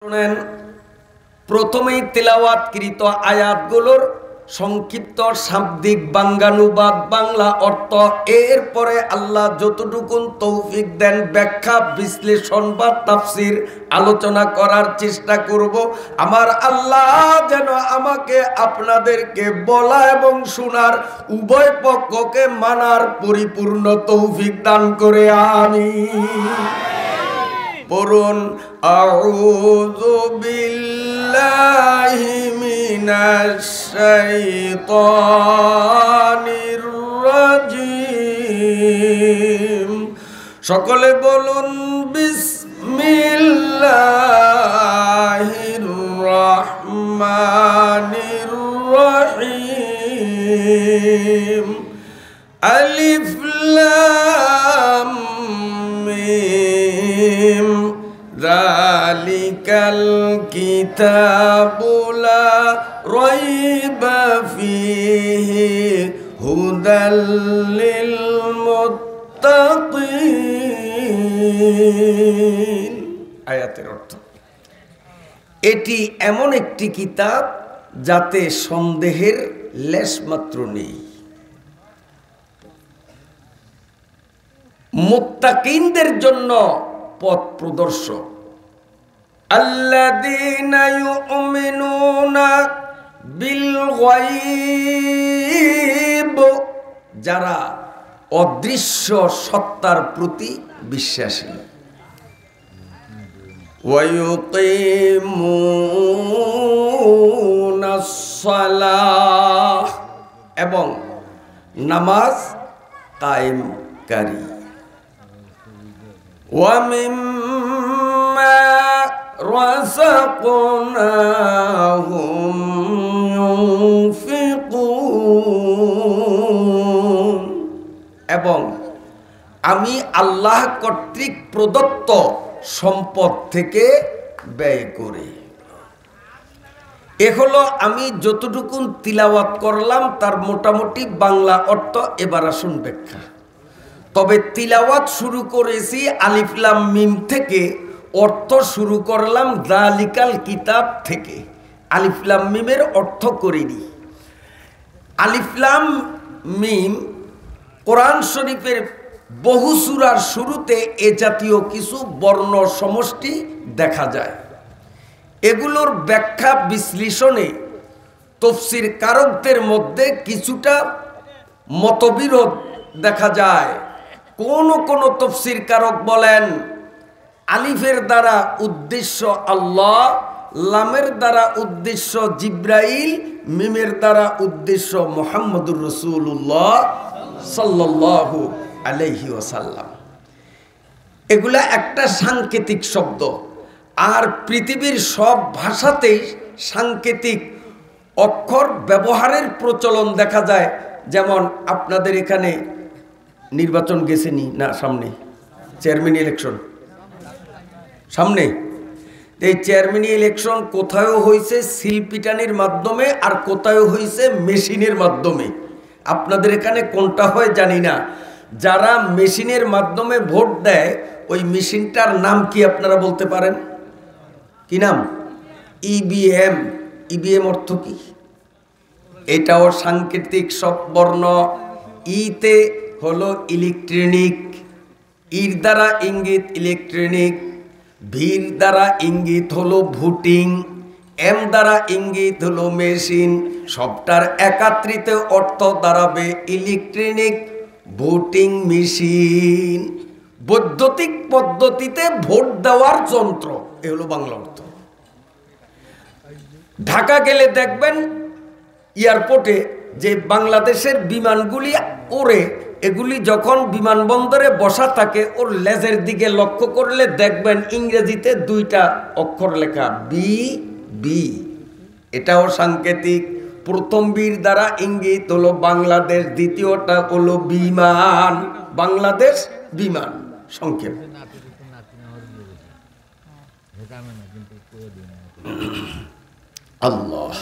শুনেন, প্রথমেই তেলাওয়াতকৃত আয়াতগুলোর সংক্ষিপ্ত শাব্দিক বাঙ্গানুবাদ বাংলা অর্থ, এরপরে আল্লাহ যতটুকুন তৌফিক দেন ব্যাখ্যা বিশ্লেষণ বা তাফসির আলোচনা করার চেষ্টা করব। আমার আল্লাহ যেন আমাকে আপনাদেরকে বলা এবং শোনার উভয় পক্ষকে মানার পরিপূর্ণ তৌফিক দান করে আমিন। পড়ুন, আউযু বিল্লাহি মিনাশ শাইতানির রাজিম। সকলে বলুন, বিসমিল্লাহির রহমানির রহিম। আলিফ লাম মিম। যালিকাল কিতাবু লা রাইবা ফীহি হুদাল লিল মুত্তাকিন। আয়াতের অর্থ, এটি এমন একটি কিতাব যাতে সন্দেহের লেশমাত্র নেই। মুত্তাকিনদের জন্য পথ প্রদর্শক। আল্লাযীনা ইউমিনুনা বিল গায়ব, যারা অদৃশ্য সত্তার প্রতি বিশ্বাসী। ওয়া ইউকিমুনাস সালাহ, এবং নামাজ কায়েমকারী। ওয়া মিম্মা রাযাকনাহুম ইউনফিকুন, এবং আমি আল্লাহ কর্তৃক প্রদত্ত সম্পদ থেকে ব্যয় করে। এ হলো আমি যতটুকুন তিলাওয়াত করলাম তার মোটামুটি বাংলা অর্থ। এবার আসুন ব্যাখ্যা। তবে তিলাওয়াত শুরু করেছি আলিফ লাম মিম থেকে, অর্থ শুরু করলাম যালিকাল কিতাব থেকে। আলিফ লাম মিমের অর্থ করিনি। আলিফ লাম মিম কোরআন শরীফের বহু সূরার শুরুতে এ জাতীয় কিছু বর্ণ সমষ্টি দেখা যায়। এগুলোর ব্যাখ্যা বিশ্লেষণে তাফসীর কারকদের মধ্যে কিছুটা মতবিরোধ দেখা যায়। কোন কোন তাফসীর কারক বলেন আলিফের দ্বারা উদ্দেশ্য আল্লাহ, লামের দ্বারা উদ্দেশ্য জিব্রাইল, মিমের দ্বারা উদ্দেশ্য মুহাম্মদুর রাসূলুল্লাহ সাল্লাল্লাহু আলাইহি ওয়াসাল্লাম। এগুলা একটা সাংকেতিক শব্দ, আর পৃথিবীর সব ভাষাতেই সাংকেতিক অক্ষর ব্যবহারের প্রচলন দেখা যায়। যেমন আপনাদের এখানে নির্বাচন গেছেনি না, সামনে চেয়ারম্যান ইলেকশন সামনে। এই চেয়ারম্যান ইলেকশন কোথাও হয়েছে সিলপিটানির মাধ্যমে, আর কোথাও হয়েছে মেশিনের মাধ্যমে। আপনাদের এখানে কোনটা হয় জানি না। যারা মেশিনের মাধ্যমে ভোট দেয়, ওই মেশিনটার নাম কি আপনারা বলতে পারেন? কি নাম? ইভিএম। ইভিএম অর্থ কি? এটাও সাংকেতিক সব বর্ণ। ইতে হলো ইলেকট্রনিক, ইর দ্বারা ইঙ্গিত ইলেকট্রনিক, ভির দ্বারা ইঙ্গিত হলো ভোটিং, এম দ্বারা ইঙ্গিত হলো মেশিন। সবটার একত্রিত অর্থ দাঁড়াবে ইলেকট্রনিক ভোটিং মেশিন। বৈদ্যুতিক পদ্ধতিতে ভোট দেওয়ার যন্ত্র, এ হলো বাংলা অর্থ। ঢাকা গেলে দেখবেন এয়ারপোর্টে যে বাংলাদেশের বিমানগুলি ওড়ে, এগুলি যখন বিমানবন্দরে বসা থাকে, ওর লেজের দিকে লক্ষ্য করলে দেখবেন ইংরেজিতে দুইটা অক্ষর লেখা বি বি। এটাও সাংকেতিক। প্রথম বীর দ্বারা ইঙ্গিত হলো বাংলাদেশ, দ্বিতীয়টা হলো বিমান, বাংলাদেশ বিমান সংক্ষেপ। আল্লাহ,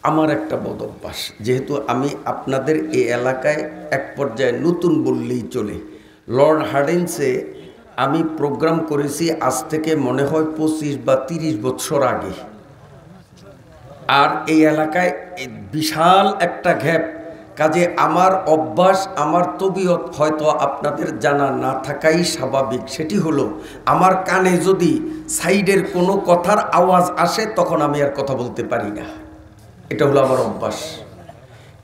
আমার একটা বদ অভ্যাস, যেহেতু আমি আপনাদের এই এলাকায় এক পর্যায়ে নতুন বললেই চলে। লর্ড হার্ডিন্সে আমি প্রোগ্রাম করেছি আজ থেকে মনে হয় 25 বা 30 বছর আগে। আর এই এলাকায় বিশাল একটা গ্যাপ, কাজে আমার অভ্যাস, আমার তবিয়ত হয়তো আপনাদের জানা না থাকাই স্বাভাবিক। সেটি হলো, আমার কানে যদি সাইডের কোনো কথার আওয়াজ আসে তখন আমি আর কথা বলতে পারি না। এটা হলো আমার অভ্যাস।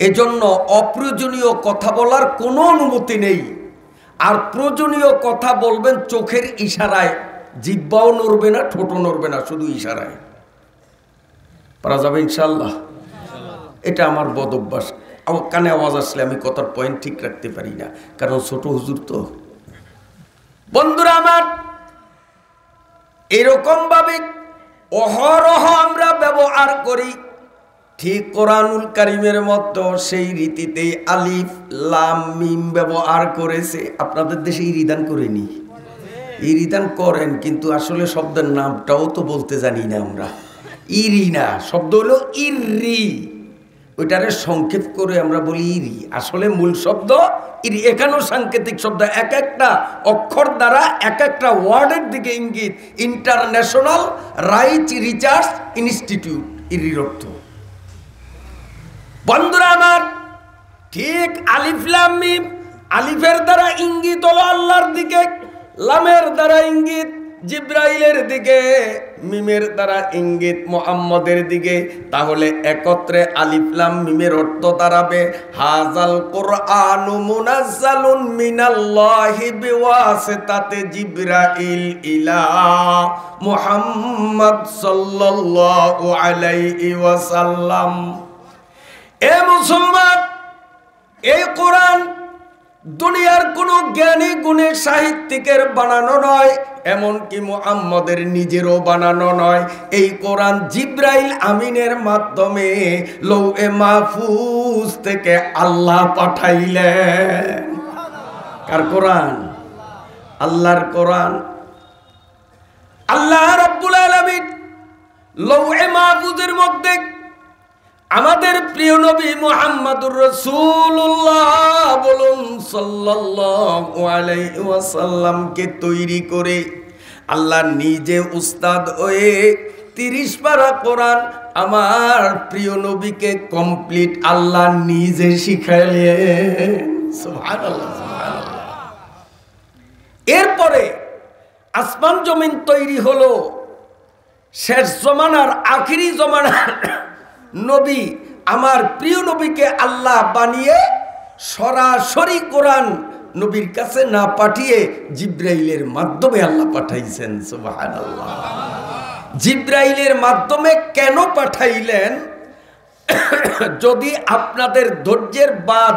এজন্য অপ্রয়োজনীয় কথা বলার কোনো অনুমতি নেই। আর প্রয়োজনীয় কথা বলবেন চোখের ইশারায়, জিহ্বাও নড়বে না, ঠোঁটও নড়বে না, শুধু ইশারায়। পারা যাবে ইনশাআল্লাহ? এটা আমার বদ অভ্যাস। আমার কানে আওয়াজ আসলে আমি কথার পয়েন্ট ঠিক রাখতে পারি না, কারণ ছোট হুজুর তো। বন্ধুরা আমার, এরকম ভাবে অহরহ আমরা ব্যবহার করি। ঠিক কোরআনুল কারীমের মতো সেই রীতিতে আলিফ লাম মিম ব্যবহার করেছে। আপনাদের দেশে ইরিদান করেনি? ইরিদান করেন, কিন্তু আসলে শব্দের নামটাও তো বলতে জানি না আমরা। ইরিনা শব্দ হলো ইরি, ওইটারে সংক্ষেপ করে আমরা বলি ইরি। আসলে মূল শব্দ ইরি। এখানেও সাংকেতিক শব্দ, এক একটা অক্ষর দ্বারা এক একটা ওয়ার্ডের দিকে ইঙ্গিত। ইন্টারন্যাশনাল রাইট রিসার্চ ইনস্টিটিউট ইরির অর্থ। বন্ধুরা আমার, ঠিক আলিফ লাম মিম, আলিফের দ্বারা ইঙ্গিত হলো আল্লাহর দিকে, লামের দ্বারা ইঙ্গিত জিব্রাইলের দিকে, মিমের দ্বারা ইঙ্গিত মুহাম্মদের দিকে। তাহলে একত্রে আলিফ লাম মিমের অর্থ দাঁড়াবে হাযাল কুরআনু মুনাজ্জালুন মিনাল্লাহি বিওয়াসিতাতি জিব্রাইল ইলা মুহাম্মদ সাল্লাল্লাহু আলাইহি ওয়াসাল্লাম। এ মুসলমান, এই কোরআন দুনিয়ার কোনো জ্ঞানী গুণী সাহিত্যিকের বানানো নয়, এমনকি মুহাম্মদের নিজেরও বানানো নয়। এই কোরআন জিব্রাইল আমিনের মাধ্যমে লৌহে মাহফুজ থেকে আল্লাহ পাঠাইলেন। কার কোরআন? আল্লাহর কোরআন। আল্লাহ রাব্বুল আলামিন লৌহে মাহফুজের মধ্যে আমাদের প্রিয় নবী মুহাম্মদুর রাসূলুল্লাহ বলুন সাল্লাল্লাহু আলাইহি ওয়াসাল্লামকে তৈরি করে আল্লাহ নিজে উস্তাদ হয়ে 30 পারা কোরআন আমার প্রিয় নবীকে কমপ্লিট আল্লাহ নিজে শিখাইলেন। সুবহানাল্লাহ, সুবহানাল্লাহ। এরপরে আসমান জমিন তৈরি হলো, শেষ জমানার আখিরি জমানার নবী আমার প্রিয় নবীকে আল্লাহ বানিয়ে সরাসরি কোরআন নবীর কাছে না পাঠিয়ে জিব্রাইলের মাধ্যমে আল্লাহ পাঠাইছেন। সুবহানাল্লাহ। জিব্রাইলের মাধ্যমে কেন পাঠাইলেন? যদি আপনাদের ধৈর্যের বাঁধ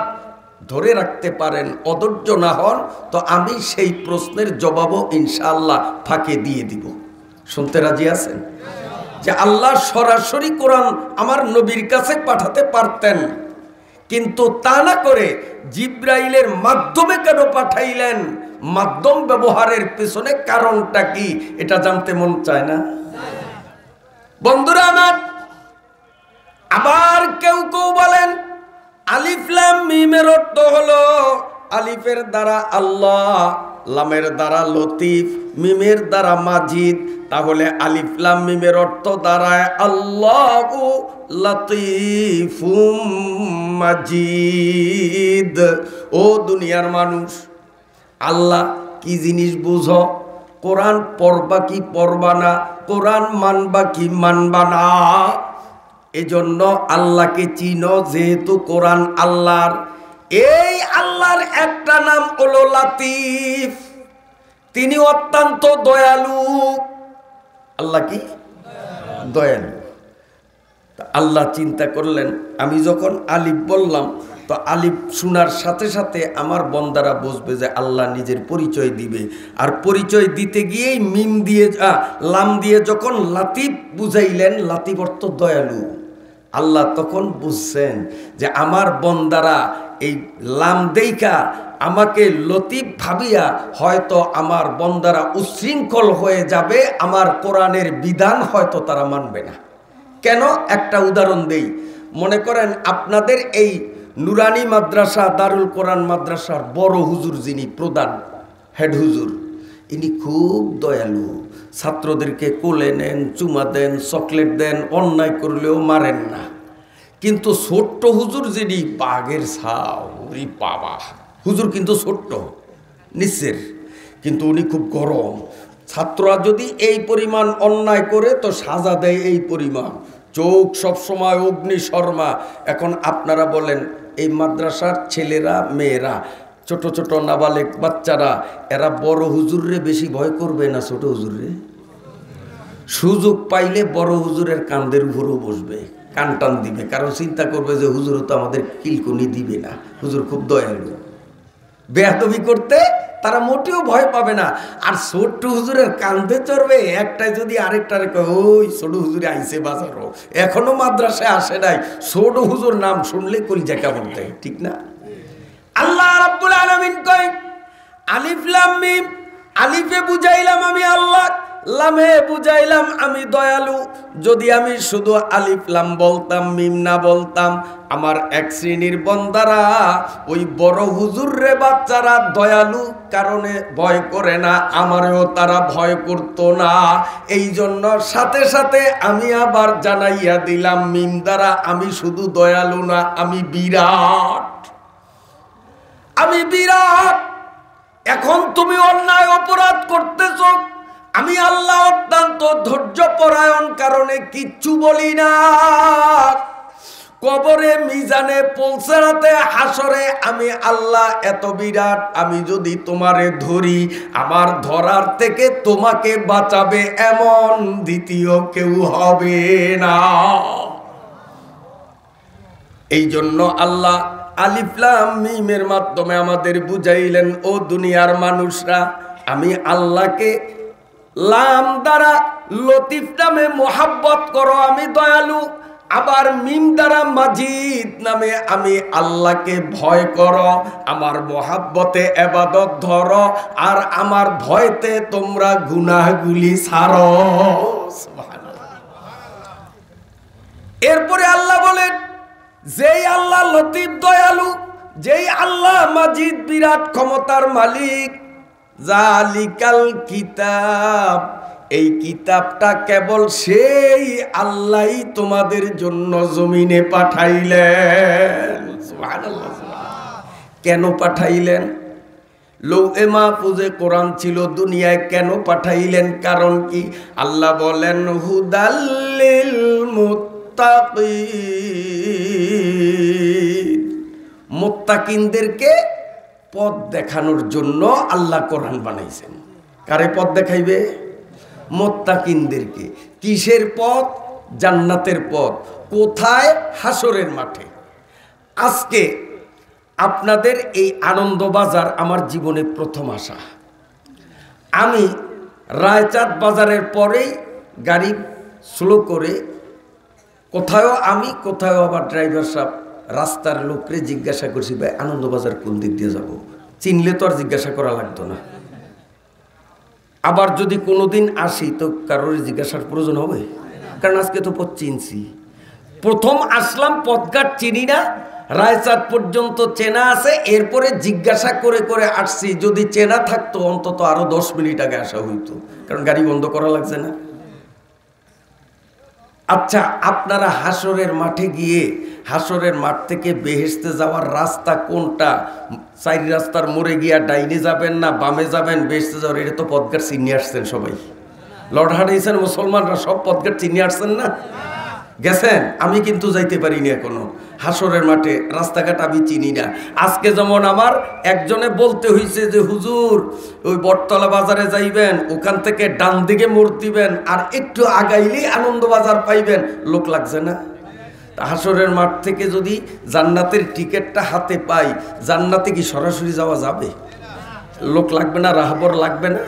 ধরে রাখতে পারেন, অধৈর্য না হন, তো আমি সেই প্রশ্নের জবাবও ইনশাআল্লাহ ফাঁকে দিয়ে দিব। শুনতে রাজি আছেন? যে আল্লাহ সরাসরি কোরআন আমার নবীর কাছে পাঠাতে পারতেন, কিন্তু তা না করে জিব্রাইলের মাধ্যমে কেন পাঠাইলেন? মাধ্যম ব্যবহারের পেছনে কারণটা কি, এটা জানতে মন চায় না? বন্ধুরা আমার, আবার কেউ কেউ বলেন আলিফ লাম মিমের অর্থ হলো আলিফের দ্বারা আল্লাহ, লামের দ্বারা লতিফ, মিমের দ্বারা মাজিদ। তাহলে আলিফ লাম মিমের অর্থ দাঁড়ায় আল্লাহু লতিফুম মাজিদ। ও দুনিয়ার মানুষ, আল্লাহ কি জিনিস বুঝো? কোরআন পড়বা কি পড়বা না, কোরআন মানবা কি মানবা না। এজন্য আল্লাহকে চিনো, যেহেতু কোরআন আল্লাহর। এই আল্লাহর একটা নাম হলো লাতিফ, তিনি অত্যন্ত দয়ালু। আল্লাহ কি দয়ালু? আল্লাহ চিন্তা করলেন, আমি যখন আলিফ বললাম, তো আলিফ শোনার সাথে সাথে আমার বন্দারা বুঝবে যে আল্লাহ নিজের পরিচয় দিবে। আর পরিচয় দিতে গিয়েই মিম দিয়ে লাম দিয়ে যখন লাতিফ বুঝাইলেন, লাতিফ অর্থ দয়ালু। আল্লাহ তখন বুঝছেন যে আমার বন্দারা এই লাম দেইকা আমাকে লতিফ ভাবিয়া হয়তো আমার বন্দারা উচ্ছৃঙ্খল হয়ে যাবে, আমার কোরআনের বিধান হয়তো তারা মানবে না। কেন? একটা উদাহরণ দেই। মনে করেন আপনাদের এই নুরানি মাদ্রাসা দারুল কোরআন মাদ্রাসার বড় হুজুর যিনি প্রধান হেড হুজুর, ইনি খুব দয়ালু, ছাত্রদেরকে কোলে নেন, চুমা দেন, চকলেট দেন, অন্যায় করলেও মারেন না। কিন্তু ছোট্ট হুজুর যিনি বাঘের ছাও, বাবা হুজুর কিন্তু ছোট্ট নিচের, কিন্তু উনি খুব গরম। ছাত্ররা যদি এই পরিমাণ অন্যায় করে তো সাজা দেয় এই পরিমাণ, চোখ সবসময় অগ্নি শর্মা। এখন আপনারা বলেন এই মাদ্রাসার ছেলেরা মেয়েরা ছোট ছোট নাবালেক বাচ্চারা এরা বড় হুজুররে বেশি ভয় করবে না ছোট হুজুররে? সুযোগ পাইলে বড় হুজুরের কান্দের উপরও বসবে, কান টান দিবে, কারণ চিন্তা করবে যে হুজুর তো আমাদের কিলকুনি দিবে না, হুজুর খুব দয়ালু। বেয়াদবি করতে তারা মোটেও ভয় পাবে না। আর ছোট্ট হুজুরের কান্দে চড়বে, একটাই যদি আরেকটারে কয় ওই ছোট হুজুরে আইসে বাজারও, এখনো মাদ্রাসায় আসে নাই, ছোট হুজুর নাম শুনলে কলিজা কেমন দেয়, ঠিক না? আল্লাহ রাব্বুল আলামিন কয় আলিফ লাম মিম, আলিফে বুঝাইলাম আমি আল্লাহ, লামে বুঝাইলাম আমি দয়ালু। যদি আমি শুধু আলিফ লাম বলতাম, মিম না বলতাম, আমার এক শ্রেণীর বন্দারা ওই বড় হুজুর রে বাচ্চারা দয়ালু কারণে ভয় করে না, আমারেও তারা ভয় করত না। এই জন্য সাথে সাথে আমি আবার জানাইয়া দিলাম মিম দ্বারা আমি শুধু দয়ালু না, আমি বিরাট, আমি বিরাট। এখন তুমি অন্যায় অপরাধ করতেছ, আমি আল্লাহ অত্যন্ত ধৈর্য পরায়ণ কারণে কিচ্ছু বলি না। কবরে মিজানে পৌঁছাতে হাসরে আমি আল্লাহ এত বিরাট, আমি যদি তোমারে ধরি আমার ধরার থেকে তোমাকে বাঁচাবে এমন দ্বিতীয় কেউ হবে না। এই জন্য আল্লাহ আলিফ লাম মিমের মাধ্যমে আমাদের বুঝাইলেন, ও দুনিয়ার মানুষরা, আমি আল্লাহকে লাম দ্বারা লতিফ নামে মোহাব্বত করো, আমি দয়ালু। আবার মিম দ্বারা মাজিদ নামে আমি আল্লাহকে ভয় করো, আমার মোহাব্বতে ইবাদত ধরো, আর আমার ভয়তে তোমরা গুনাহগুলি ছাড়ো। এরপরে আল্লাহ বলেন, যেই আল্লাহ লতিফ দয়ালু, যেই আল্লাহ মাজিদ বিরাট ক্ষমতার মালিক, জালিকাল কিতাব, এই কিতাবটা কেবল সেই আল্লাহই তোমাদের জন্য জমিনে পাঠাইলেন। সুবহানাল্লাহ। কেন পাঠাইলেন? লৌহে মাহফুজে কোরআন ছিল দুনিয়ায়, কেন পাঠাইলেন? কারণ কি? আল্লাহ বলেন হুদাল্লিল মুত্তাকিন, মুত্তাকিনদেরকে পথ দেখানোর জন্য আল্লাহ কোরআন বানাইছেন। কারে পথ দেখাইবে? মুত্তাকিনদেরকে। কিসের পথ? জান্নাতের পথ। কোথায়? হাসরের মাঠে। আজকে আপনাদের এই আনন্দবাজার আমার জীবনে প্রথম আসা। আমি রায়চাঁদ বাজারের পরেই গাড়ি স্লো করে কোথাও আমি, কোথাও আবার ড্রাইভার সাহেব রাস্তার লোকরে জিজ্ঞাসা করছি, ভাই আনন্দবাজার কোন দিক দিয়ে যাব? চিনলে তো আর জিজ্ঞাসা করা লাগতো না। আবার যদি কোনোদিন আসি তো কারোর জিজ্ঞাসার প্রয়োজন হবে, কারণ আজকে তো পথ চিনছি। প্রথম আসলাম, পথঘাট চিনি না, রায়চাঁদ পর্যন্ত চেনা আছে, এরপরে জিজ্ঞাসা করে করে আসছি। যদি চেনা থাকতো অন্তত আরো 10 মিনিট আগে আসা হইতো, কারণ গাড়ি বন্ধ করা লাগছে না। আচ্ছা, আপনারা হাসরের মাঠে গিয়ে হাসরের মাঠ থেকে বেহেশতে যাওয়ার রাস্তা কোনটা? 4 রাস্তার মোড়ে গিয়া ডাইনে যাবেন না বামে যাবেন বেহেশতে যাওয়ার? এটা তো পথঘাট চিনি আসছেন সবাই, লর্ড হারিয়েছেন মুসলমানরা সব পথঘাট চিনি আসছেন না? গেছেন? আমি কিন্তু যাইতে পারিনি এখনো হাসরের মাঠে, রাস্তাঘাট আমি চিনি না। আজকে যেমন আমার একজনে বলতে হইছে যে হুজুর ওই বটতলা বাজারে যাইবেন, ওখান থেকে ডান দিকে মোড় দিবেন, আর একটু আগাইলেই আনন্দবাজার পাইবেন। লোক লাগছে না? হাসরের মাঠ থেকে যদি জান্নাতের টিকিটটা হাতে পাই, জান্নাতে কি সরাসরি যাওয়া যাবে? লোক লাগবে না? রাহবর লাগবে না?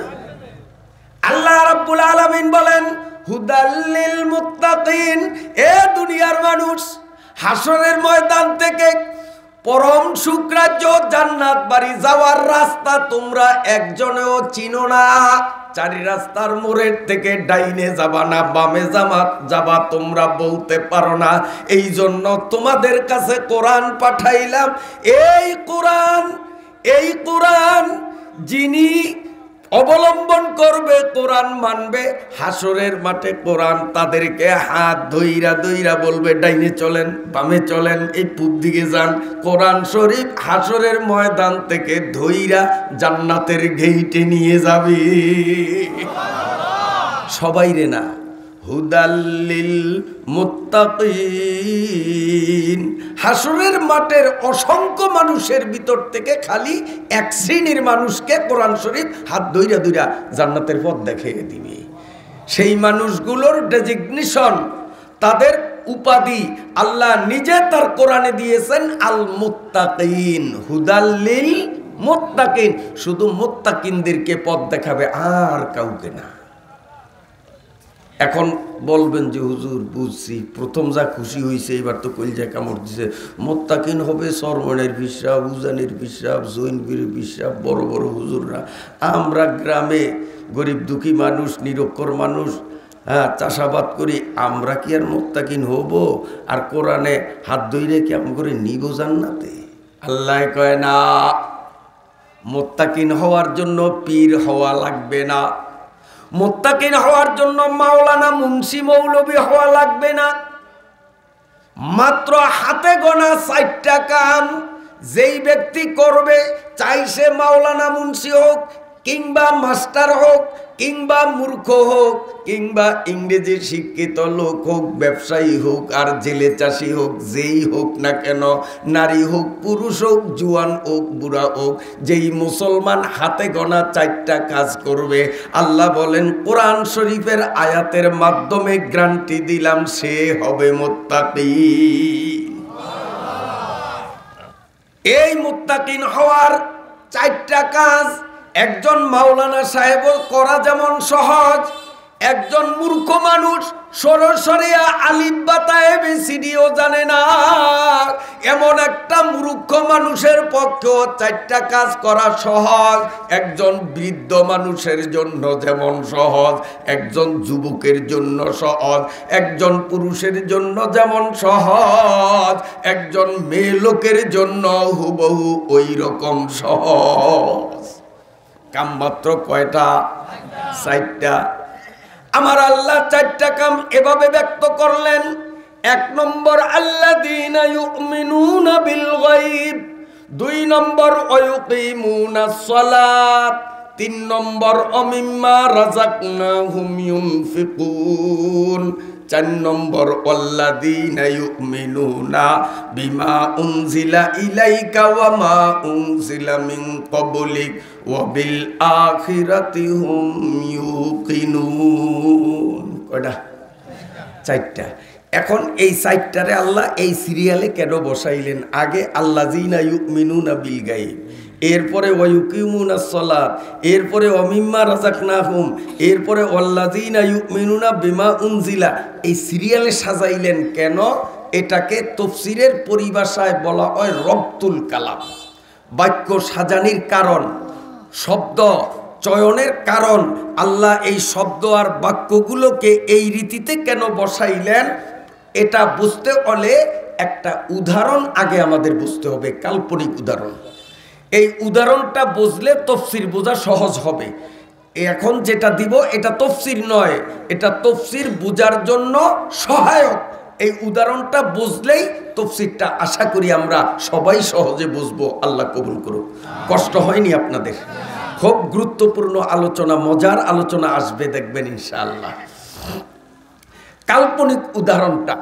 আল্লাহ রাব্বুল আলামিন বলেন হুদাল্লিল মুত্তাকিন, এ দুনিয়ার মানুষ, হাসরের ময়দান থেকে পরম সুখরাজ্য জান্নাত বাড়ি যাওয়ার রাস্তা তোমরা একজনেও চিনো না। চারি রাস্তার মোড়ের থেকে ডাইনে যাবা না বামে যাবা তোমরা বলতে পারো না। এই জন্য তোমাদের কাছে কোরআন পাঠাইলাম। এই কোরআন যিনি অবলম্বন করবে, কোরআন মানবে, হাসরের মাঠে কোরআন তাদেরকে হাত ধইরা ধইরা বলবে ডাইনে চলেন বামে চলেন এই পূব দিকে যান। কোরআন শরীফ হাসরের ময়দান থেকে ধইরা জান্নাতের গেইটে নিয়ে যাবে। সবাই রে না, হুদাল্লিল মুত্তাকিন। হাসরের মাঠের অসংখ্য মানুষের ভিতর থেকে খালি এক শ্রেণীর মানুষকে কোরআন শরীফ হাত ধইরা ধইরা জান্নাতের পথ দেখিয়ে দিবে। সেই মানুষগুলোর ডেজিগনেশন, তাদের উপাধি আল্লাহ নিজে তার কোরআনে দিয়েছেন আল মুত্তাকিন, হুদাল্লিল মুত্তাকিন। শুধু মুত্তাকিনদেরকে পথ দেখাবে, আর কাউকে না। এখন বলবেন যে হুজুর বুঝছি, প্রথম যা খুশি হয়েছে এবার তো কলজা কামড় দিছে। মুত্তাকিন হবে সরমনের বিশ্বাস, উজানির বিশ্বাস, জৈনবীর বিশ্বাস, বড় বড় হুজুররা। আমরা গ্রামে গরিব দুঃখী মানুষ, নিরক্ষর মানুষ, চাষাবাদ করি, আমরা কি আর মুত্তাকিন হব? আর কোরআনে হাত ধইরে কেমন করে নিব জান্নাতে? আল্লাহ কয় না, মুত্তাকিন হওয়ার জন্য পীর হওয়া লাগবে না, মুত্তাকিন হওয়ার জন্য মাওলানা মুন্সি মৌলবী হওয়া লাগবে না। মাত্র হাতে গোনা 4টা কাম যেই ব্যক্তি করবে, চাই সে মাওলানা মুন্সি হোক কিংবা মাস্টার হোক কিংবা মূর্খ হোক কিংবা ইংরেজি শিক্ষিত লোক হোক, ব্যবসায়ী হোক আর জেলে চাষি হোক, যেই হোক না কেন, নারী হোক পুরুষ হোক, জুয়ান হোক বুড়া হোক, যেই মুসলমান হাতে গোনা 4টা কাজ করবে, আল্লাহ বলেন কোরআন শরীফের আয়াতের মাধ্যমে গ্যারান্টি দিলাম সে হবে মুত্তাকিন। এই মুত্তাকিন হওয়ার 4টা কাজ একজন মাওলানা সাহেব করা যেমন সহজ, একজন মূর্খ মানুষ সরাসরি আলিফ বা তা এবিসিডিও জানে না এমন একটা মূর্খ মানুষের পক্ষেও 4টা কাজ করা সহজ। একজন বৃদ্ধ মানুষের জন্য যেমন সহজ, একজন যুবকের জন্য সহজ, একজন পুরুষের জন্য যেমন সহজ, একজন মেয়ে লোকের জন্য হুবহু ওই রকম সহজ। কাম মাত্র কয়টা? 4টা। আমার আল্লাহ 4টা কাম এভাবে ব্যক্ত করলেন। 1 নম্বর আল্লাযীনা ইউমিনুনা বিল গায়ব, 2 নম্বর ওয়ায়ুকিমুনাস সালাত, 3 নম্বর অমিম্মা রাযাকনাহুম ইউনফিকুন, 4 নম্বর ওয়াল্লাযীনা ইউমিনুনা বিমা উনজিলা ইলাইকা ওয়া মা উনজিলা মিন ক্বাবলিক ওয়া বিল আখিরাতি হুম ইউকিনুন। কয়টা? 4টা। এখন এই 4টারে আল্লাহ এই সিরিয়ালে কেন বসাইলেন? আগে আল্লাযীনা ইউমিনুনা বিল গায়ব, এরপরে ওয়ায়ুকিমুনাস সালাত, এরপরে ওয়ামিম্মা রাযাকনাহুম, এরপরে ওয়াল্লাযীনা ইউমিনুনা বিমা উনজিলা। এই সিরিয়ালে সাজাইলেন কেন? এটাকে তাফসীরের পরিভাষায় বলা হয় রব্তুল কালাম, বাক্য সাজানির কারণ, শব্দ চয়নের কারণ। আল্লাহ এই শব্দ আর বাক্যগুলোকে এই রীতিতে কেন বসাইলেন, এটা বুঝতে হলে একটা উদাহরণ আগে আমাদের বুঝতে হবে, কাল্পনিক উদাহরণ। এই উদাহরণটা বুঝলে তাফসীর বোঝা সহজ হবে। এখন যেটা দিব এটা তাফসীর নয়, এটা তাফসীর বোঝার জন্য সহায়ক। এই উদাহরণটা বুঝলেই তাফসীরটা আশা করি আমরা সবাই সহজে বুঝবো। আল্লাহ কবুল করুক। কষ্ট হয়নি আপনাদের? খুব গুরুত্বপূর্ণ আলোচনা, মজার আলোচনা আসবে দেখবেন ইনশাআল্লাহ। কাল্পনিক উদাহরণটা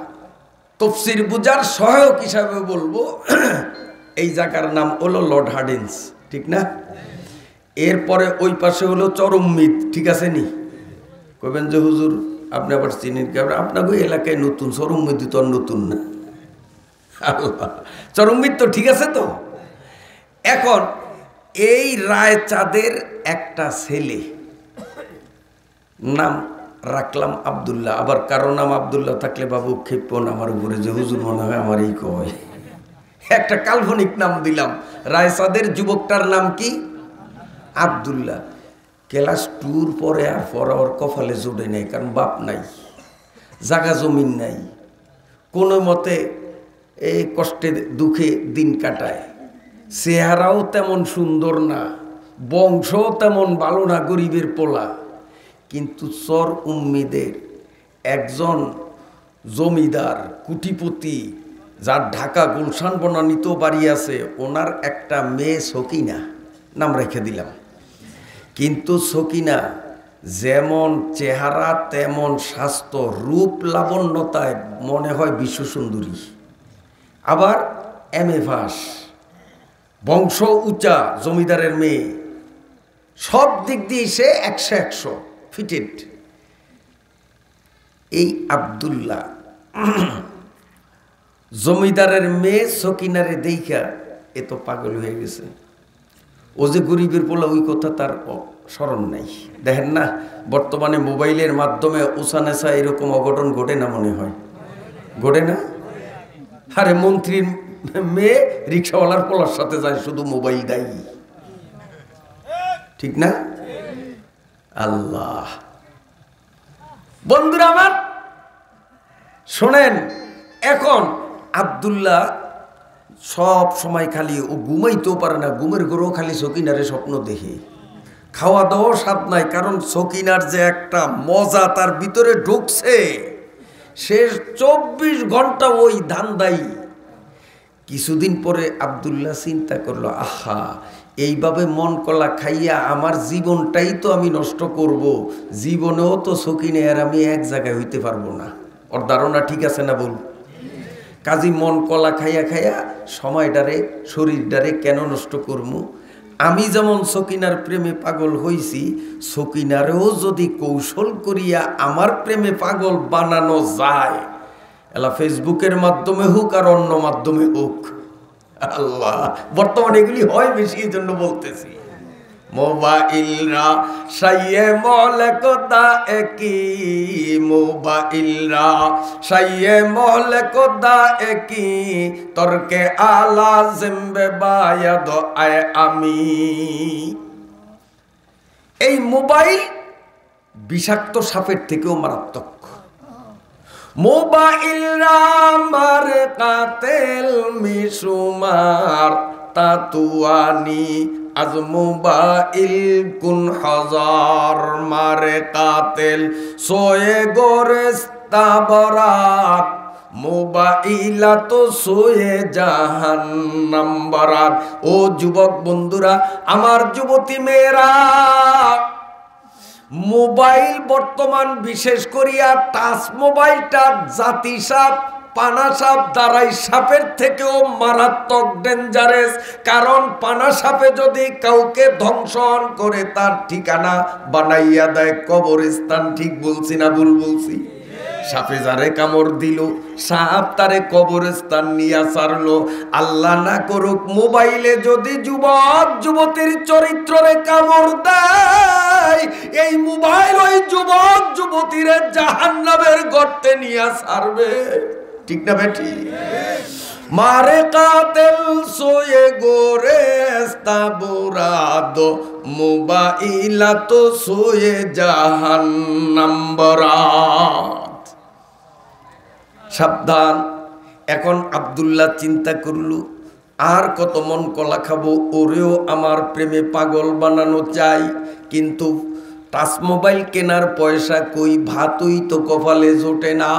তাফসীর বোঝার সহায়ক হিসাবে বলবো। এই জায়গার নাম হলো লর্ড হার্ডিঞ্জ, ঠিক না? এরপরে ওই পাশে হলো চরমমিত, ঠিক আছে নি? কইবেন যে হুজুর আপনি আবার চিনেন কি? আপনাকে এলাকায় নতুন, চরমমিত তো নতুন না। আল্লাহ, চরমমিত তো ঠিক আছে তো। এখন এই রায় চাঁদের একটা ছেলে, নাম রাখলাম আব্দুল্লাহ। আবার কারো নাম আব্দুল্লাহ থাকলে বাবু ক্ষেপন আমার উপরে যে হুজুর মনে হয় আমার এই কয়, একটা কাল্পনিক নাম দিলাম। রায়সাদের যুবকটার নাম কি? আব্দুল্লাহ। ক্লাস 2 পরে আর ওর কপালে জোড়ে নেই, কারণ বাপ নাই, জাগা জমিন নাই, কোনো মতে এই কষ্টে দুঃখে দিন কাটায়। চেহারাও তেমন সুন্দর না, বংশও তেমন ভালো না, গরিবের পোলা। কিন্তু চর উম্মিদের একজন জমিদার কুটিপতি, যার ঢাকা গুলশান বনানীত বাড়ি আছে, ওনার একটা মেয়ে সকিনা নাম রেখে দিলাম। কিন্তু সকিনা যেমন চেহারা তেমন স্বাস্থ্য, রূপ লাবণ্যতায় মনে হয় বিশ্বসুন্দরী। আবার MA পাস, বংশ উঁচা, জমিদারের মেয়ে, সব দিক দিয়ে সে 100 ফিটেড। এই আব্দুল্লাহ জমিদারের মেয়ে সকিনারে দেখা এ তো পাগল হয়ে গেছে। ও যে গরিবের পোলা ওই কথা তার স্মরণ নাই। দেখেন না, বর্তমানে মোবাইলের মাধ্যমে উসানেসা এরকম অঘটন ঘটে না, মনে হয় ঘটে না? আরে মন্ত্রীর মেয়ে রিক্সাওয়ালার পোলার সাথে যায়, শুধু মোবাইল দেয়, ঠিক না? আল্লাহ। বন্ধুরা আমার শোনেন, এখন আব্দুল্লাহ সব সময় খালি, ও ঘুমাইতেও পারে না, ঘুমের ঘরেও খালি সকিনারে স্বপ্ন দেখে। খাওয়া দাওয়া স্বাদ নাই, কারণ সকিনার যে একটা মজা তার ভিতরে ঢুকছে, সে 24 ঘন্টা ওই ধান্দাই। কিছুদিন পরে আব্দুল্লাহ চিন্তা করলো, আহা, এইভাবে মন কলা খাইয়া আমার জীবনটাই তো আমি নষ্ট করব, জীবনেও তো সকিনে আর আমি এক জায়গায় হইতে পারবো না। ওর ধারণা ঠিক আছে না বল? কাজী মন কলা খাইয়া খাইয়া সময়টারে, শরীরটারে কেন নষ্ট করবো? আমি যেমন সকিনার প্রেমে পাগল হইছি, সকিনারেও যদি কৌশল করিয়া আমার প্রেমে পাগল বানানো যায়, এলা ফেসবুকের মাধ্যমে হোক আর অন্য মাধ্যমে হোক। আল্লাহ, বর্তমানে এগুলি হয় বেশি, এই জন্য বলতেছি। মোবাইলরা সাইয়ে মলকতা একি, মোবাইলরা সাইয়ে মলকতা একি, তরকে আলা জিম্বে বায়াদ আয় আমি। এই মোবাইল বিষাক্ত সাপের থেকেও মারাত্মক। মোবাইলরা মার কাতেল মিশুমার তাতুয়ানি, আজ মোবাইল কুন হাজার মারে কাতেল সোয়ে গোরেস্তা বরাত, মোবাইলা তো সোয়ে জাহান্নাম বরাত। ও যুবক বন্ধুরা, আমার যুবতী মেয়েরা, মোবাইল বর্তমান বিশেষ করিয়া টাচ মোবাইলটা জাতি সাপ, পানা সাপ, দাঁড়াই সাপের থেকেও মারাত্মক ডেঞ্জারেস। কারণ পানা সাপে যদি কাউকে ধ্বংসন করে তার ঠিকানা বানাইয়া দেয় কবরস্থান। ঠিক বলছি না ভুল বলছি? সাপে যারে কামড় দিল, সাপ তারে কবরস্থান নিয়ে ছাড়লো। আল্লাহ না করুক মোবাইলে যদি যুবক যুবতীর চরিত্রে কামড় দেয়, এই মোবাইল ওই যুবক যুবতীরে জাহান্নামের গর্তে নিয়ে ছাড়বে। ঠিক না বেটি? মারে কাতেল সোয়ে গোরেস্তা বরাদ, মোবাইলা তো সোয়ে জাহান্নাম বরাদ। সাবধান। এখন আব্দুল্লাহ চিন্তা করলো, আর কত মন কলা খাবো, ওরেও আমার প্রেমে পাগল বানানো চাই, কিন্তু টাচ মোবাইল কেনার পয়সা কই, ভাতই তো কপালে জোটে না।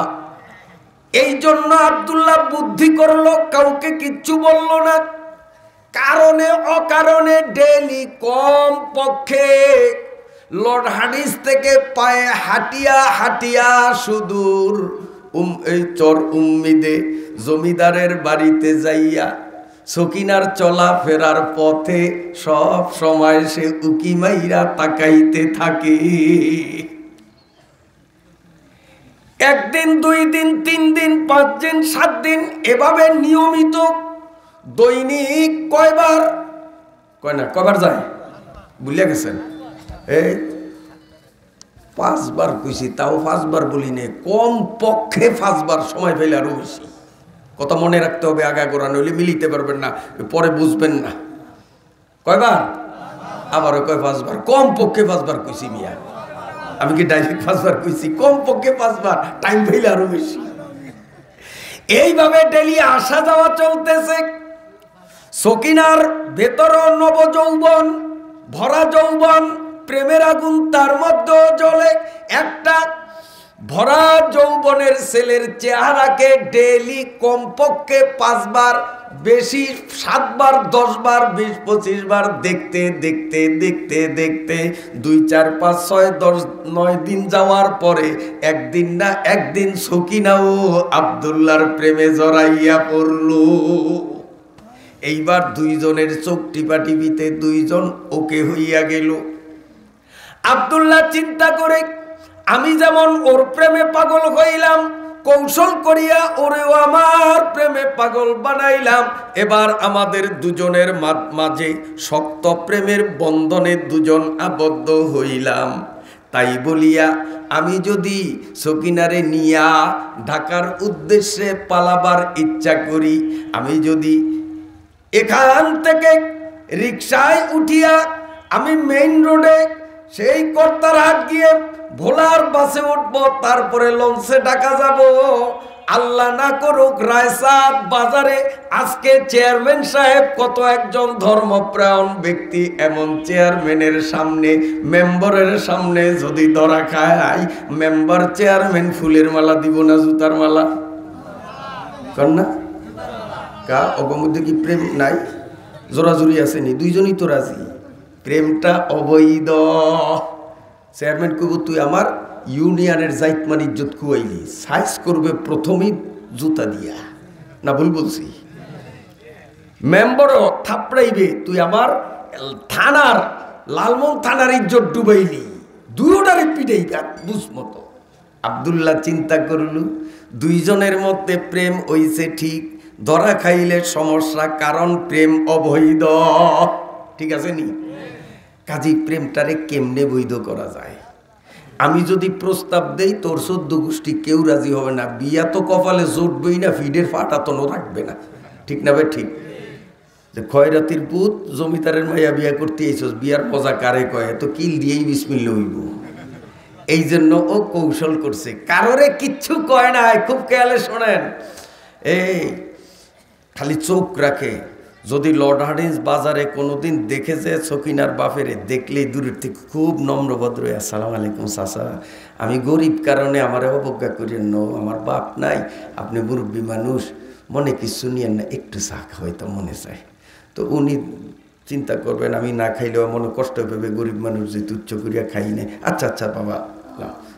এই জন্য আব্দুল্লাহ বুদ্ধি করলো, কাউকে কিচ্ছু বলল না। কারণে অকারণে ডেলি কম পক্ষে লর্ড হাডিস থেকে পায়ে হাঁটিয়া হাঁটিয়া সুদূর এই চর উম্মিদে জমিদারের বাড়িতে যাইয়া সকিনার চলা ফেরার পথে সব সময় সে উকি মাইরা তাকাইতে থাকে। একদিন, 2 দিন, 3 দিন, 5 দিন, 7 দিন, এভাবে নিয়মিত দৈনিক কয়বার, কয়বার যায় বুঝলিয়া গেছেন? এই 5 বার কইছি, তাও 5 বার বলি নে, কম পক্ষে 5 বার, সময় পেলে আরো বেশি। কথা মনে রাখতে হবে, আগাগোড়া নইলে মিলিতে পারবেন না, পরে বুঝবেন না। কয়বার? আবারও কয় 5 বার, কম পক্ষে 5 বার কইছি মিয়া। আমি কি ডাইরেক্ট 5 বার কইছি? কম পক্ষে 5 বার, টাইম পাইলে আরো বেশি। এইভাবে ডেলি আসা যাওয়া চলতেছে। সকিনার ভেতর নব যৌবন, ভরা যৌবন, প্রেমের আগুন তার মধ্যে জ্বলে। একটা ভরা যৌবনের ছেলের চেহারাকে ডেলি কমপক্ষে 5 বার, বেশি 7 বার, 10 বার, 20, 25 বার দেখতে দেখতে দেখতে দেখতে 2, 4, 5, 6, 10, 9 দিন যাওয়ার পরে একদিন না একদিন সকিনাও আব্দুল্লাহর প্রেমে জড়াইয়া পড়ল। এইবার দুইজনের চোখ টিপাটিপিতে দুইজন ওকে হইয়া গেল। আব্দুল্লাহ চিন্তা করে, আমি যেমন ওর প্রেমে পাগল হইলাম, কৌশল করিয়া ওরেও আমার প্রেমে পাগল বানাইলাম। এবার আমাদের দুজনের মাঝে শক্ত প্রেমের বন্ধনে দুজন আবদ্ধ হইলাম। তাই বলিয়া আমি যদি সকিনারে নিয়া ঢাকার উদ্দেশ্যে পালাবার ইচ্ছা করি, আমি যদি এখান থেকে রিকশায় উঠিয়া আমি মেইন রোডে সেই কর্তারহাট গিয়ে ভোলার বাসে উঠবো, তারপরে লঞ্চে ঢাকা যাব। আল্লাহ না করুক রায়সাদ বাজারে আজকে চেয়ারম্যান সাহেব, কত একজন ধর্মপ্রাণ ব্যক্তি, এমন চেয়ারম্যানের সামনে, মেম্বারের সামনে যদি ধরা খায়, মেম্বার চেয়ারম্যান ফুলের মালা দিব না জুতার মালা? কর না কা? অগমধ্যে কি প্রেম নাই? জোরাজুরি আসেনি, দুইজনই তো রাজি। প্রেমটা অবৈধ। চেয়ারম্যান কইব, তুই আমার ইউনিয়নের জাইতমান ইজ্জত কুয়াইলি, সাইজ করবে প্রথমেই জুতা দিয়া, না ভুল বলছি? মেম্বারও থাপড়াইবে, তুই আমার থানার, লালমোহন থানার ইজ্জত ডুবাইলি, দুইটারে পিটাইবা বুঝ মতো। আব্দুল্লাহ চিন্তা করল, দুইজনের মধ্যে প্রেম হইছে ঠিক, ধরা খাইলে সমস্যা, কারণ প্রেম অবৈধ। ঠিক আছে নি? কাজী প্রেমটারে কেমনে বৈধ করা যায়? আমি যদি প্রস্তাব দেই, তোর 14 গোষ্ঠী কেউ রাজি হবে না। বিয়া তো কপালে জুটবেই না, ফিডের ফাটাতনও রাখবে না। ঠিক না ভাই? ঠিক। যে খয়রাতির পুত জমিদারের মাইয়া বিয়া করতে এইছস, বিয়ার মজা কারে কয়? তো কিল দিয়েই বিসমিল্লাহ হইব। এই জন্য ও কৌশল করছে, কারোরে কিচ্ছু কয় না। খুব খেয়ালে শোনেন, এই খালি চোখ রাখে। যদি লর্ড হার্ডিন্স বাজারে কোনোদিন দেখে যে সকিনার বাপেরে, দেখলেই দূরের থেকে খুব নম্রভদ্র, আসসালামু আলাইকুম চাচা, আমি গরিব কারণে আমারে অবজ্ঞা করেন না, আমার বাপ নাই, আপনি মুরব্বী মানুষ, মনে কিছু নিয়েন না, একটু চা হয়তো মনে চায়। তো উনি চিন্তা করবেন, আমি না খাইলেও মনে কষ্ট পাবে, গরিব মানুষ যে তুচ্ছ করিয়া খাই না। আচ্ছা আচ্ছা বাবা,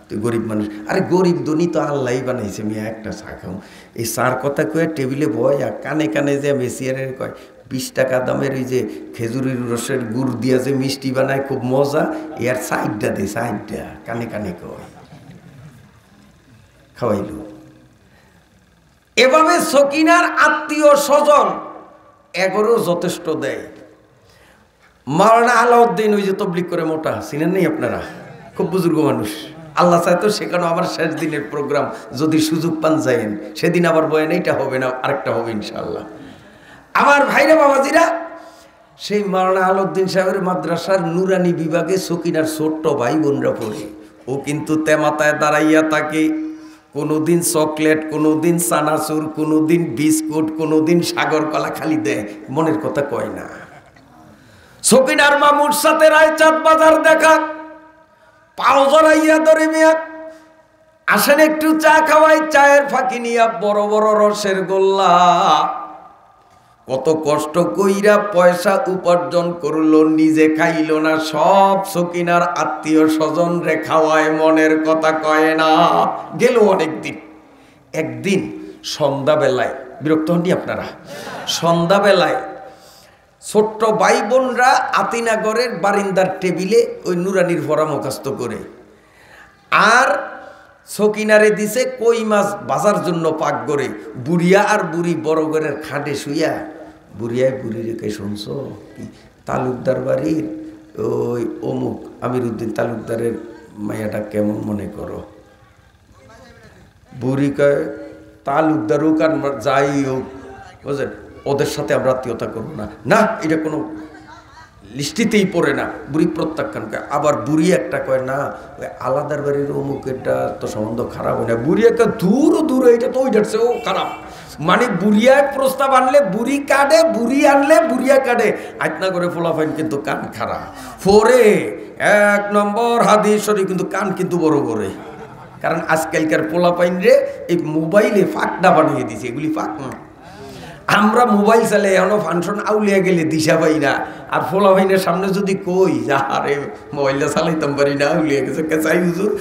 তুই গরিব মানুষ, আরে গরিব ধনী তো আল্লাহই বানাইছে, মিয়া একটা চা খাও। এই চার কথা কয়ে টেবিলে বয়, আর কানে কানে যে মেসিয়ারের কয় 20 টাকা দামের ওই যে খেজুরের রসের গুড় দিয়া যে মিষ্টি বানায়, খুব মজা, এর সাইডটা দে, সাইডটা কানে কানে কয়, খাওয়াইল। এভাবে সকিনার আত্মীয় স্বজন এগরও যথেষ্ট দেয়। মাওলানা আলাউদ্দিন, ওই যে তবলিগ করে মোটা, চিনেন নেই আপনারা? খুব বুজুর্গ মানুষ। আল্লাহ চায় তো সেখানে আমার শেষ দিনের প্রোগ্রাম, যদি সুযোগ পান যাইয়েন। সেদিন আবার বয়ান এইটা হবে না, আরেকটা হবে ইনশাআল্লাহ। আমার ভাইরা বাবাজিরা, সেই মাওলানা আলাউদ্দিন সাহেবের মাদ্রাসার নুরানি বিভাগে সকিনার ছোট্ট ভাই বোনরা পড়ে। ও কিন্তু তেমাতায় দাঁড়াইয়া থাকে, কোনোদিন চকলেট, কোনোদিন চানাচুর, কোনোদিন বিস্কুট, কোনোদিন সাগর কলা খালি দেয়, মনের কথা কয় না। সকিনার মামুর সাথে রায়চাঁদ বাজার দেখা, পাও জড়াইয়া ধরে, মিয়া আসেন একটু চা খাওয়াই। চায়ের ফাঁকি নিয়া বড় বড় রসের গোল্লা, কত কষ্ট কইরা পয়সা উপার্জন করলো, নিজে খাইল না, সব সকিনার আত্মীয় স্বজন রে খাওয়ায়, মনের কথা কয় না। গেল অনেকদিন। একদিন সন্ধ্যাবেলায়, বিরক্ত হননি আপনারা? সন্ধ্যাবেলায় ছোট্ট ভাই বোনরা আতিনাগরের বারিন্দার টেবিলে ওই নুরানির ভরা মুখস্থ করে, আর সকিনারে দিছে কই মাছ বাজার জন্য পাক করে। বুড়িয়া আর বুড়ি বড় ঘরের খাটে শুইয়া, বুড়িয়ায় বুড়ি রেখে, শুনছো কি তালুকদার বাড়ির ওই অমুক আমিরুদ্দিন তালুকদারের মায়াটা কেমন মনে করো? বুড়ি কয়, তালুকদার হোক আর যাই হোক, বুঝলেন, ওদের সাথে আমরা আত্মীয়তা করবো না। না, এটা কোনো লিস্টিতেই পড়ে না। বুড়ি প্রত্যাখ্যান করে। আবার বুড়ি একটা কয়, না ওই আলাদার বাড়ির অমুকেরটা তো সম্বন্ধ খারাপ হয় না। বুড়ি একটা দূর এটা তো ওইটার চেয়েও খারাপ। মানে বুড়িয়ায় প্রস্তাব আনলে বুড়ি কাটে, বুড়ি আনলে বুড়িয়া কাটে। আয়না করে ফোলাফাইন কিন্তু কান খারাপ। 1 নম্বর হাদিস শরীফ কিন্তু কান কিন্তু বড় করে। কারণ আজকালকার পোলাপাইন রে এই মোবাইলে ফাঁকটা বানিয়ে দিছে। এগুলি ফাঁক না। আমরা মোবাইল চালে এখনো ফাংশন আউলিয়া গেলে দিশা পাই না। আর পোলাপাইনের সামনে যদি কই যা আরে মোবাইলটা চালাইতাম পারি না, আউলিয়া গেছে কেঁচাই হুজুর,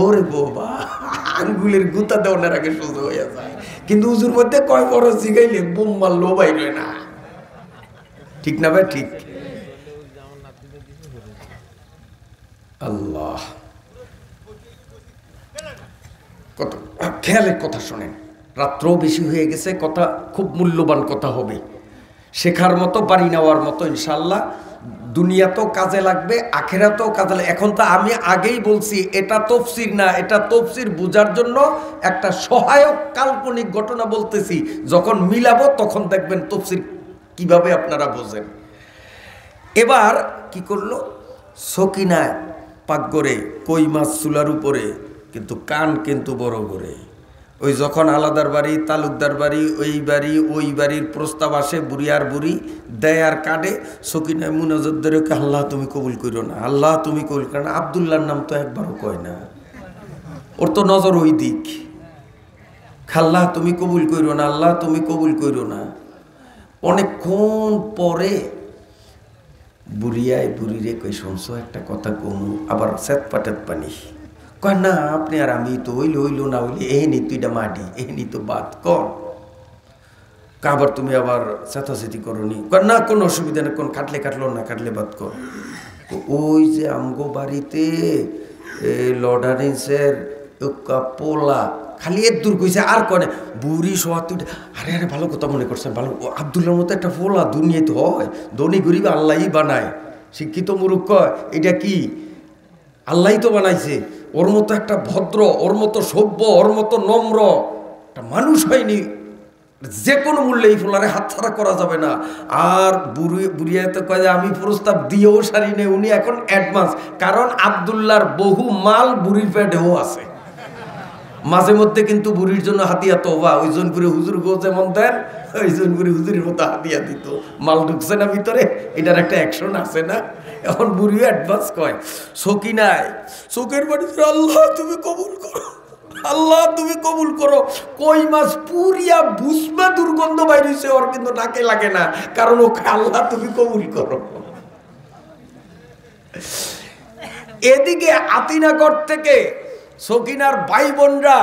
ওরে বাবা আঙ্গুলের গুতা দেওয়ার আগে সোজা হয়ে যায়। কিন্তু হুজুর মধ্যে কয় বড় জিগাইলে বোম মারলো বাইরে না। ঠিক না ভাই? ঠিক। আল্লাহ, কত খেয়ালের কথা শোনেন। রাত্র বেশি হয়ে গেছে, কথা খুব মূল্যবান কথা হবে, শেখার মতো, বাড়ি নেওয়ার মতো ইনশাল্লাহ। দুনিয়াতেও কাজে লাগবে, আখেরাতেও কাজে লাগবে। এখন তো আমি আগেই বলছি এটা তফসির না, এটা তফসির বোঝার জন্য একটা সহায়ক কাল্পনিক ঘটনা বলতেছি। যখন মিলাবো তখন দেখবেন তফসির কিভাবে আপনারা বোঝেন। এবার কি করলো, সকিনায় পাকঘরে কই মাছ চুলার উপরে, কিন্তু কান কিন্তু বড় করে। ওই যখন আলাদার বাড়ি, তালুকদার বাড়ি, ওই বাড়ির প্রস্তাব আসে, বুড়ি আর বুড়ি দেয় আর কাটে। সকিনায় মুনাজাত ধরে, আল্লাহ তুমি কবুল করো না, আল্লাহ তুমি কবুল করো না। আব্দুল্লাহর নাম তো একবারও কয় না, ওর তো নজর ওই দিক। আল্লাহ তুমি কবুল করো না, আল্লাহ তুমি কবুল করো না। অনেকক্ষণ পরে বুড়িয়ায় বুড়িরে কই, শুনছো একটা কথা কমু, আবার সেত পাটেত পানি কয়, না আপনি আর আমি তো হইল না হইলে এহেনি তুইটা মাটি, এহেনি তো বাদ কর। আবার তুমি আবার চেতাচেতি করনি, না কোনো অসুবিধা নেই, কোন কাটলো না কাটলে বাদ কর। ওই যে আমগো বাড়িতে লর্ডারিন্সের পোলা খালি এর দূর কইছে আর কনে বুড়ি সোয়া তুই। আরে আরে ভালো কথা মনে করছেন, ভালো। আব্দুল্লার মতো একটা পোলা দুনিয়াতে হয়, ধনী গরিব আল্লাহই বানায়। শিক্ষিত মূর্খ এটা কি আল্লাহই তো বানাইছে। ওর মতো একটা ভদ্র, ওর মতো সভ্য, ওর মতো নম্র একটা মানুষ হয়নি। যে কোনো মূল্যে এই ফোলারে হাতছাড়া করা যাবে না। আর বুড়িয়াতে কয় যে আমি প্রস্তাব দিয়েও সারি নেই, উনি এখন অ্যাডভান্স। কারণ আব্দুল্লাহর বহু মাল বুড়ির পেটেও আছে। মাঝে মধ্যে কিন্তু বুড়ির জন্য হাতিয়া তোবা, ওই জনপুরে হুজুর গো যেমন দেন, ওই জনপুরে হুজুরের মতো হাতিয়া দিত। মাল ঢুকছে না ভিতরে, এটার একটা অ্যাকশন আছে না। এখন বুড়িও অ্যাডভান্স কয়, সকিনায় চোখের বাড়ি, আল্লাহ তুমি কবুল করো, আল্লাহ তুমি কবুল করো। কই মাছ পুরিয়া বুঝবা দুর্গন্ধ বাইরেছে, ওর কিন্তু নাকে লাগে না, কারণ ও আল্লাহ তুমি কবুল করো। এদিকে আতিনাগর থেকে সকিনার ভাই বোনরা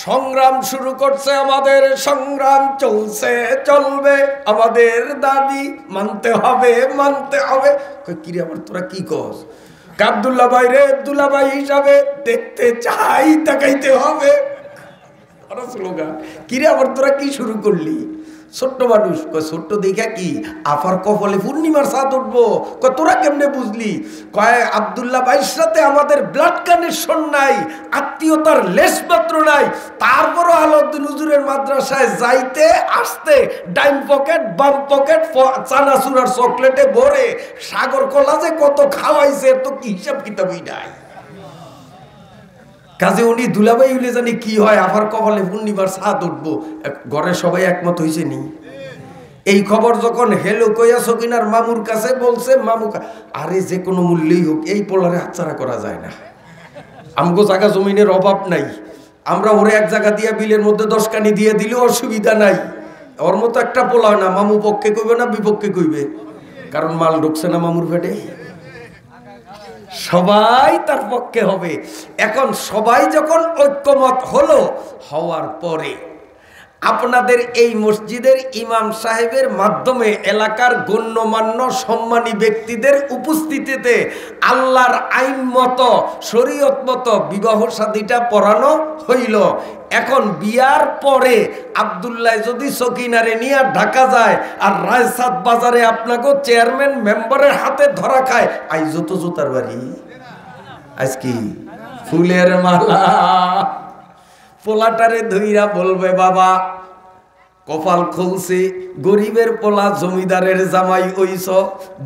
সংগ্রাম শুরু করছে। আমাদের সংগ্রাম চলছে, চলবে, আমাদের দাবি মানতে হবে, মানতে হবে। কিরে আবার তোরা কি কস? আব্দুল্লাহ ভাই রে, আব্দুল্লাহ ভাই হিসাবে দেখতে চাই, তাকাইতে হবে। স্লোগান। কিরে আবার তোরা কি শুরু করলি? ছোট্ট মানুষ কয়, ছোট্ট দেখা কি আফার কপালে পূর্ণিমার চাঁদ উঠবো? কয় তোরা কেমনে বুঝলি? কয় আব্দুল্লাহ ভাইয়ের সাথে আমাদের ব্লাড কানেকশন নাই, আত্মীয়তার লেশ মাত্র নাই। তারপরও আলাউদ্দিন হুজুরের মাদ্রাসায় যাইতে আসতে ডাইন পকেট বাম পকেট চানাচুরার চকলেটে ভরে সাগর কলা যে কত খাওয়াইছে তো কি হিসাব কিতাবই নাই। কাজে উনি দুলাভাই হইলে জানি কি হয়, আফার কপালে পূর্ণিমার ছাদ উঠবো। ঘরে সবাই একমত হয়েছে নি? এই খবর যখন হেলো কইয়া সকিনার মামুর কাছে বলছে, মামু আরে যে কোনো মূল্যেই হোক এই পোলারে হাতছাড়া করা যায় না। আমগো জায়গা জমিনের অভাব নাই, আমরা ওরে এক জায়গা দিয়া বিলের মধ্যে 10 কানি দিয়ে দিলে অসুবিধা নাই। ওর মতো একটা পোলা না, মামু পক্ষে কইবে না বিপক্ষে কইবে, কারণ মাল ঢুকছে না মামুর পেটে। সবাই তার পক্ষে হবে। এখন সবাই যখন ঐক্যমত হলো, হওয়ার পরে আপনাদের এই মসজিদের ইমাম সাহেবের মাধ্যমে এলাকার গণ্যমান্য সম্মানী ব্যক্তিদের উপস্থিতিতে আল্লাহর আইন মতো, শরীয়ত মতো বিবাহ শাদীটা পড়ানো হইল। এখন বিয়ার পরে আব্দুল্লাহ যদি সকিনারে নিয়ে ঢাকা যায় আর রায়সাদ বাজারে আপনাকে চেয়ারম্যান মেম্বারের হাতে ধরা খায়, আইজ তো জুতার বাড়ি, আজ কি ফুলের মালা, পোলাটারে ধইরা বলবে বাবা কপাল খুলছে, গরিবের পোলা জমিদারের জামাই হইছ,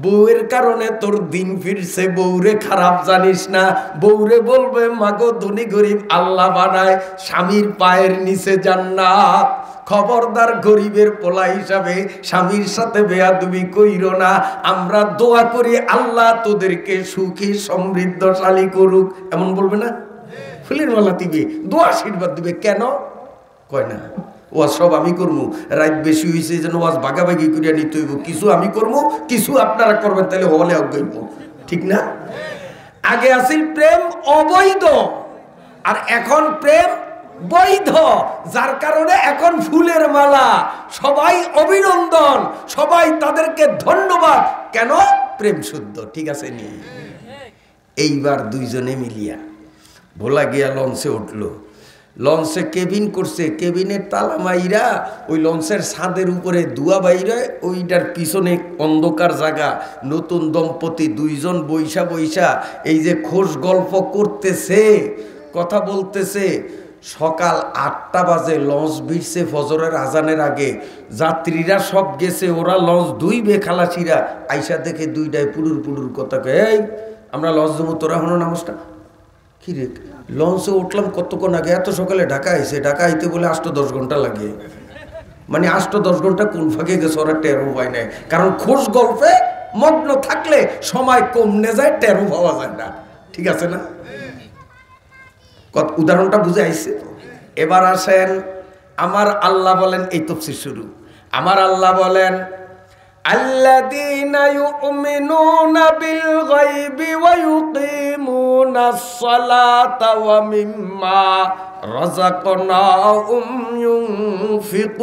বউয়ের কারণে তোর দিন ফিরছে, বউরে খারাপ জানিস না। বউরে বলবে মাগো ধনী গরিব আল্লাহ বানায়, স্বামীর পায়ের নিচে জান্নাত। খবরদার গরিবের পোলা হিসাবে স্বামীর সাথে বেয়াদবি কইরো না। আমরা দোয়া করি আল্লাহ তোদেরকে সুখী সমৃদ্ধশালী করুক, এমন বলবে না? ফুলের মালা দিবে, দোয়া আশীর্বাদ দিবে, কেন কয় না? ওয়াজ সব আমি করবো, রাত বেশি হয়েছে যেন ওয়াজ ভাগাভাগি করিয়া নিতে হইব, কিছু আমি করবো কিছু আপনারা করবেন, তাহলে হলে অজ্ঞাইব, ঠিক না? আগে আসিল প্রেম অবৈধ, আর এখন প্রেম বৈধ, যার কারণে এখন ফুলের মালা, সবাই অভিনন্দন, সবাই তাদেরকে ধন্যবাদ। কেন? প্রেম শুদ্ধ, ঠিক আছে নি? এইবার দুইজনে মিলিয়া ভোলা গিয়া লঞ্চে উঠলো। লঞ্চে কেবিন করছে, কেবিনের তালা মাইরা ওই লঞ্চের ছাদের উপরে দুয়া বাইরে, ওইটার পিছনে অন্ধকার জায়গা, নতুন দম্পতি দুইজন বৈশা বৈশা এই যে খোশ গল্প করতেছে, কথা বলতেছে। সকাল 8টা বাজে লঞ্চ ভিড়ছে ফজরের আজানের আগে, যাত্রীরা সব গেছে, ওরা লঞ্চ দুইবে, খালাসিরা আইসা দেখে দুইটায় পুরুর পুরুর কথা কয়, এই আমরা লঞ্চ দেবো, তোরা হলো নামসটা কি রে? লঞ্চে উঠলাম কতক্ষণ আগে, এত সকালে ঢাকা আইছে, ঢাকা আইতে বলে 8-10 ঘন্টা লাগে। মানে 8-10 ঘন্টা কোন ফাঁকে গেছে ওরা টেরও পায় না, কারণ খোঁজ গল্পে মগ্ন থাকলে সময় কমনে যায়, টেরও পাওয়া যায় না, ঠিক আছে না? উদাহরণটা বুঝে আইছে? এবার আসেন, আমার আল্লাহ বলেন, এই তাফসীর শুরু, আমার আল্লাহ বলেন আল্লাযীনা ইউমিনুনা বিল গায়বি ওয়া ইউকিমুনাস সালাতা ওয়া মিম্মা রাযাকনাহুম ইউনফিকুন।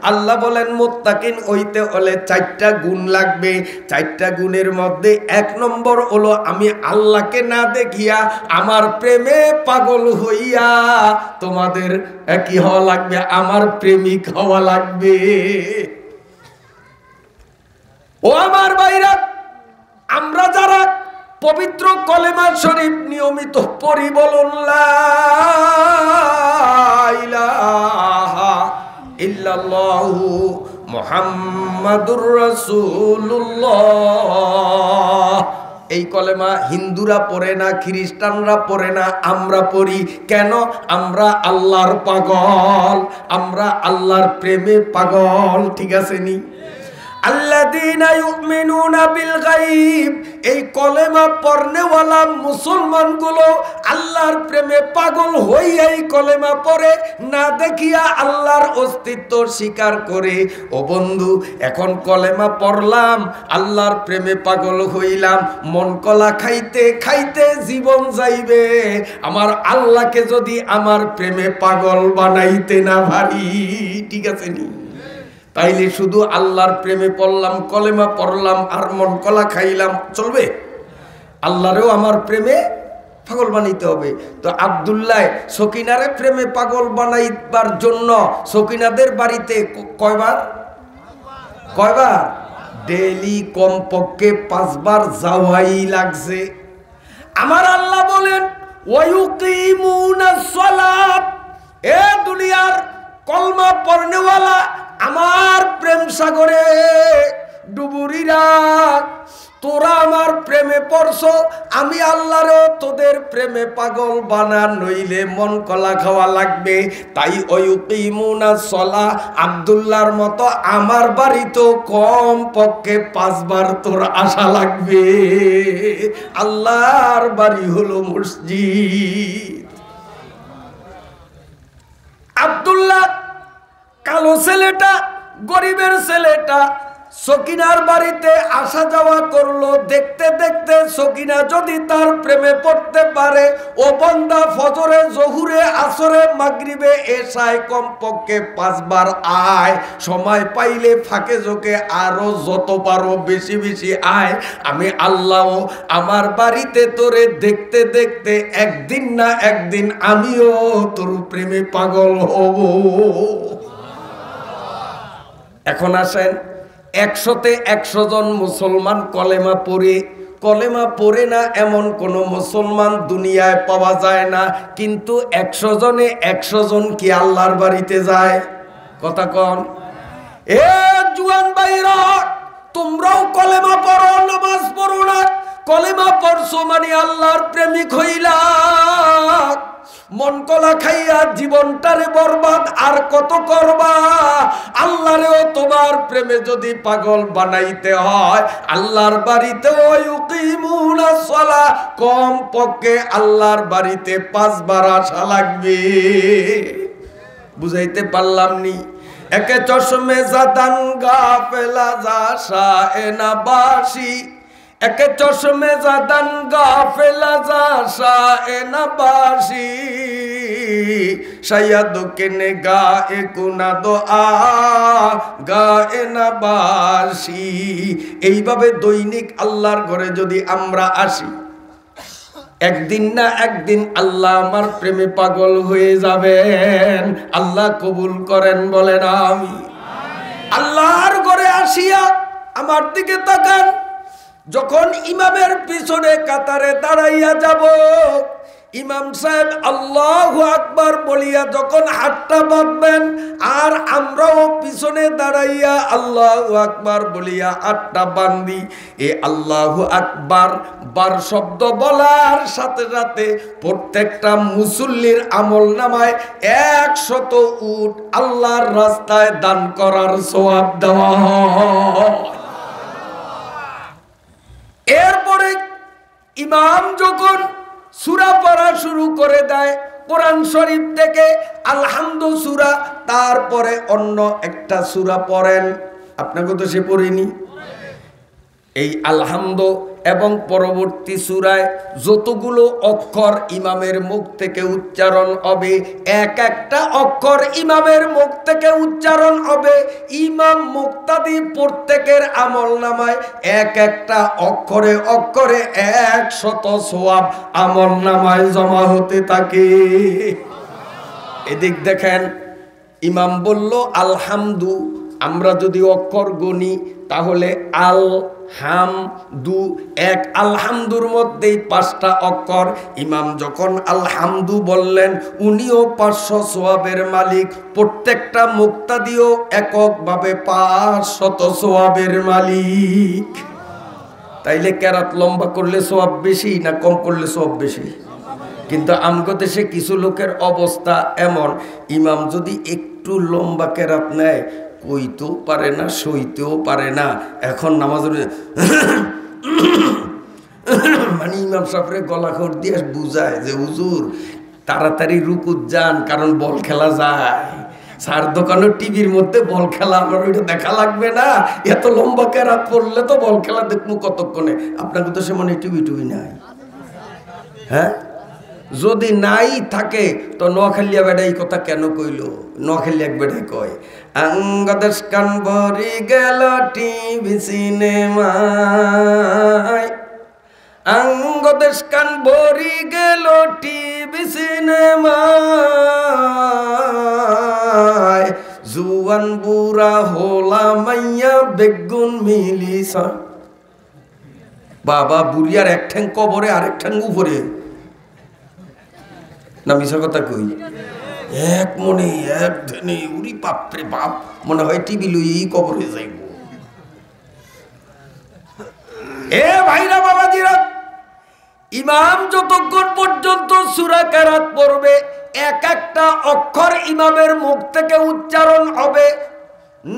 আল্লাহ বলেন মুত্তাকিন হইতে হলে 4টা গুণ লাগবে। 4টা গুণের মধ্যে 1 নম্বর হলো আমি আল্লাহকে না দেখিয়া আমার প্রেমে পাগল হইয়া তোমাদের কি হওয়া লাগবে? আমার প্রেমিক হওয়া লাগবে। ও আমার ভাইরা, আমরা যারা পবিত্র কলেমা শরীফ নিয়মিত পড়ি, বলুন লা ইলাহা ইল্লাল্লাহু মুহাম্মাদুর রাসূলুল্লাহ। এই কলেমা হিন্দুরা পড়ে না, খ্রিস্টানরা পড়ে না, আমরা পড়ি। কেন? আমরা আল্লাহর পাগল, আমরা আল্লাহর প্রেমে পাগল, ঠিক আছে নি? আল্লাযীনা ইউমিনুনা বিল গায়ব, এই কলেমা পড়নেওয়ালা মুসলমানগুলো আল্লাহর প্রেমে পাগল হইয়া এই কলেমা পড়ে, না দেখিয়া আল্লাহর অস্তিত্ব স্বীকার করে। ও বন্ধু, এখন কলেমা পড়লাম, আল্লাহর প্রেমে পাগল হইলাম, মন কলা খাইতে খাইতে জীবন যাইবে। আমার আল্লাহকে যদি আমার প্রেমে পাগল বানাইতে না পারি, ঠিক আছে নি? তাইলে শুধু আল্লাহর প্রেমে পড়লাম, কলেমা পড়লাম আর মন কলা খাইলাম চলবে? আল্লাহরেও আমার প্রেমে পাগল বানাইতে হবে। তো আব্দুল্লাহ সকিনারে প্রেমে পাগল বানাইবার জন্য সকিনাদের বাড়িতে কয়বার ডেইলি কমপক্ষে 5 বার যাওয়াই লাগছে। আমার আল্লাহ বলেন ওয়ায়ুকিমুনাস সালাত, এ দুনিয়ার কলমা পড়নেওয়ালা আমার প্রেম সাগরে ডুবুরিরা, তোরা আমার প্রেমে পড়ছ, আমি আল্লাহরও তোদের প্রেমে পাগল বানা, নইলে মন কলা খাওয়া লাগবে। তাই ওয়ুকিমুনাস সালাহ, আব্দুল্লাহর মতো আমার বাড়িতেও কম পক্ষে 5 বার তোর আসা লাগবে। আল্লাহর বাড়ি হলো মসজিদ। আব্দুল্লাহ কালো ছেলেটা, গরিবের ছেলেটা সকিনার বাড়িতে আসা যাওয়া করলো। দেখতে দেখতে সকিনা যদি তার প্রেমে পড়তে পারে, ও বান্দা ফজরে, জহুরে, আসরে, মাগরিবে, এশায় কমপক্ষে 5 বার আয়। সময় পাইলে ফাঁকে ঝোঁকে আরো যত পারো বেশি বেশি আয়। আমি আল্লাহ আমার বাড়িতে তোরে দেখতে দেখতে একদিন না একদিন আমিও তোর প্রেমে পাগল হব। এখন আসেন, 100-তে 100 জন মুসলমান কলেমা পড়ে কলেমা পড়ে না এমন কোন মুসলমান দুনিয়ায় পাওয়া যায় না, কিন্তু 100 জনে 100 জন কি আল্লাহর বাড়িতে যায়? কথা কন। এ জুয়ান ভাইরা, তোমরাও কলেমা পড়ো, নামাজ পড়ো না। কলেমা পড়ছো মানে আল্লাহর প্রেমিক হইলা। মন কলা খাইয়া জীবনটারে বরবাদ আর কত করবা? আল্লাহরেও তোমার প্রেমে যদি পাগল বানাইতে হয়, আল্লাহর বাড়িতে ইউকিমুনাস সালাহ, কম পক্ষে আল্লাহর বাড়িতে 5 বার আসা লাগবে। বুঝাইতে পারলাম নি? একে চশমে জাদান গাফেলা জাশা এনা বাসি, একে চশমে জাদান গাফেলা জাশা এনা বাসি, শায়াদ কেনে গায়ে কুনা দোয়া গায়ে না বাসি। এইভাবে দৈনিক আল্লাহর ঘরে যদি আমরা আসি, একদিন না একদিন আল্লাহ আমার প্রেমে পাগল হয়ে যাবেন। আল্লাহ কবুল করেন, বলেন আমি। আল্লাহর ঘরে আসিয়া আমার দিকে তাকান। যখন ইমামের পিছনে কাতারে দাঁড়াইয়া যাব, ইমাম সাহেব আল্লাহু আকবার বলিয়া যখন হাতটা বাঁধবেন, আর আমরাও পিছনে দাঁড়াইয়া আল্লাহু আকবার বলিয়া হাতটা বাঁধি, এ আল্লাহু আকবার বার শব্দ বলার সাথে সাথে প্রত্যেকটা মুসল্লির আমল নামায় 100 উট আল্লাহর রাস্তায় দান করার সওয়াব দেওয়া হয়। এরপরে ইমাম যখন সূরা পড়া শুরু করে দেয় কোরআন শরীফ থেকে, আলহামদু সূরা, তারপরে অন্য একটা সূরা পড়েন। আপনাকে তো সে পড়িনি। এই আলহামদু এবং পরবর্তী সূরায় যতগুলো অক্ষর ইমামের মুখ থেকে উচ্চারণ হবে, এক একটা অক্ষর ইমামের মুখ থেকে উচ্চারণ হবে। ইমাম মুক্তাদি প্রত্যেকের আমল নামায় এক একটা অক্ষরে অক্ষরে 100 সওয়াব আমল নামায় জমা হতে থাকে। এদিক দেখেন, ইমাম বলল আলহামদু, আমরা যদি অক্ষর গণি তাহলে আল হাম দু, এক আলহামদুর মধ্যেই 5টা অক্ষর। ইমাম যখন আলহামদু বললেন, উনিও 500 সওয়াবের মালিক, প্রত্যেকটা মুক্তাদিও এককভাবে 500 সওয়াবের মালিক। তাইলে কেরাত লম্বা করলে সওয়াব বেশি না কম করলে সওয়াব বেশি? কিন্তু আমগো দেশে কিছু লোকের অবস্থা এমন, ইমাম যদি একটু লম্বা কেরাত নেয়, কইতেও পারে না, সইতেও পারে না। এখন নামাজের মানে ইমাম সাহেবের গলা খড় দিয়ে বুঝায় যে হুজুর তাড়াতাড়ি রুকুত যান, কারণ বল খেলা যায়। সার দোকানে টিভির মধ্যে বল খেলা, আমার ওইটা দেখা লাগবে না, এত লম্বা কেরাত পড়লে তো বল খেলা দেখবো কতক্ষণে। আপনাকে তো সে মনে টিভি টুবি নাই? হ্যাঁ, যদি নাই থাকে তো নোয়াখালিয়া বেড়াই কথা কেন কইল? নোয়াখালী এক বেড়াই কয়, আঙ্গদেশ কান ভরি গেল টিভি সিনেমায়, আঙ্গদেশ কান ভরি গেল টিভি সিনেমায়, জুয়ান বুড়া হোলা মাইয়া বেগুন মিলিসা। বাবা বুড়িয়ার এক ঠ্যাং কবরে আরেক ঠ্যাং উপরে, না মিশা কথা কই? এক মনে এক ধনে উড়ি বাপরে বাপ, মনে হয় টিভি লই কবরে যাইব। এ ভাইরা বাবাজিরা, ইমাম যতক্ষণ পর্যন্ত সূরা কেরাত পড়বে, এক একটা অক্ষর ইমামের মুখ থেকে উচ্চারণ হবে।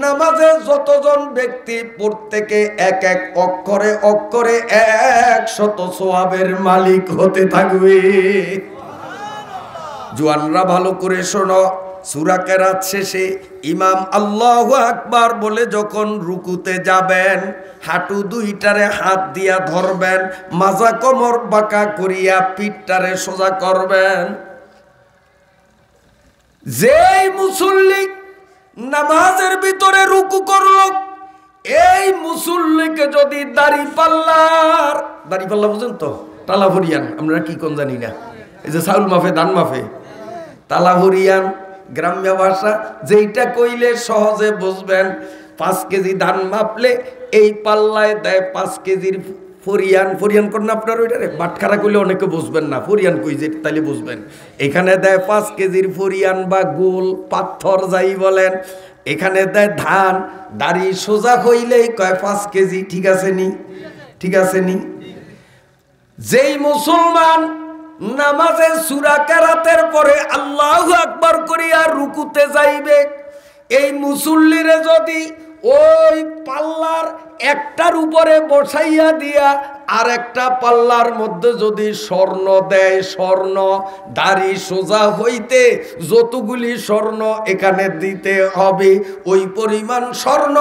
নামাজে যতজন ব্যক্তি প্রত্যেকে এক এক অক্ষরে অক্ষরে 100 সওয়াবের মালিক হতে থাকবে। জওয়ানরা ভালো করে শোনো, সূরা কেরাত শেষে ইমাম আল্লাহু আকবার বলে যখন রুকুতে যাবেন, হাঁটু দুইটারে হাত দিয়া ধরবেন, মাজা কোমর বাঁকা করিয়া পিঠটারে সোজা করবেন। যেই মুসল্লি নামাজের ভিতরে রুকু করলো, এই মুসল্লিকে যদি দাড়িপাল্লা বুঝেন তো, টালা ভরিয়ান, আমরা কি কোন জানি না, এই যে চাউল মাফে ধান মাফে তালা ভরিয়ান গ্রাম্য ভাষা, যেইটা কইলে সহজে বুঝবেন। 5 কেজি ধান মাপলে এই পাল্লায় দেয় 5 কেজির ফরিয়ান ফরিয়ান করেন আপনার ওইটারে বাটখারা করলে অনেকে বুঝবেন না, ফরিয়ান কই যে তাইলে বুঝবেন। এখানে দেয় 5 কেজির ফরিয়ান বা গোল পাথর যাই বলেন, এখানে দেয় ধান, দাড়ি সোজা হইলেই কয় 5 কেজি। ঠিক আছে নি? ঠিক আছে নি? যেই মুসলমান নামাজে সূরা কেরাতের পরে আল্লাহু আকবার করিয়া রুকুতে যাইবে, এই মুসল্লিরে যদি ওই পাল্লার একটার উপরে বসাইয়া দিয়া আর একটা পাল্লার মধ্যে যদি স্বর্ণ দেয়, স্বর্ণ দাড়ি সোজা হইতে যতগুলি স্বর্ণ এখানে দিতে হবে, ওই পরিমাণ স্বর্ণ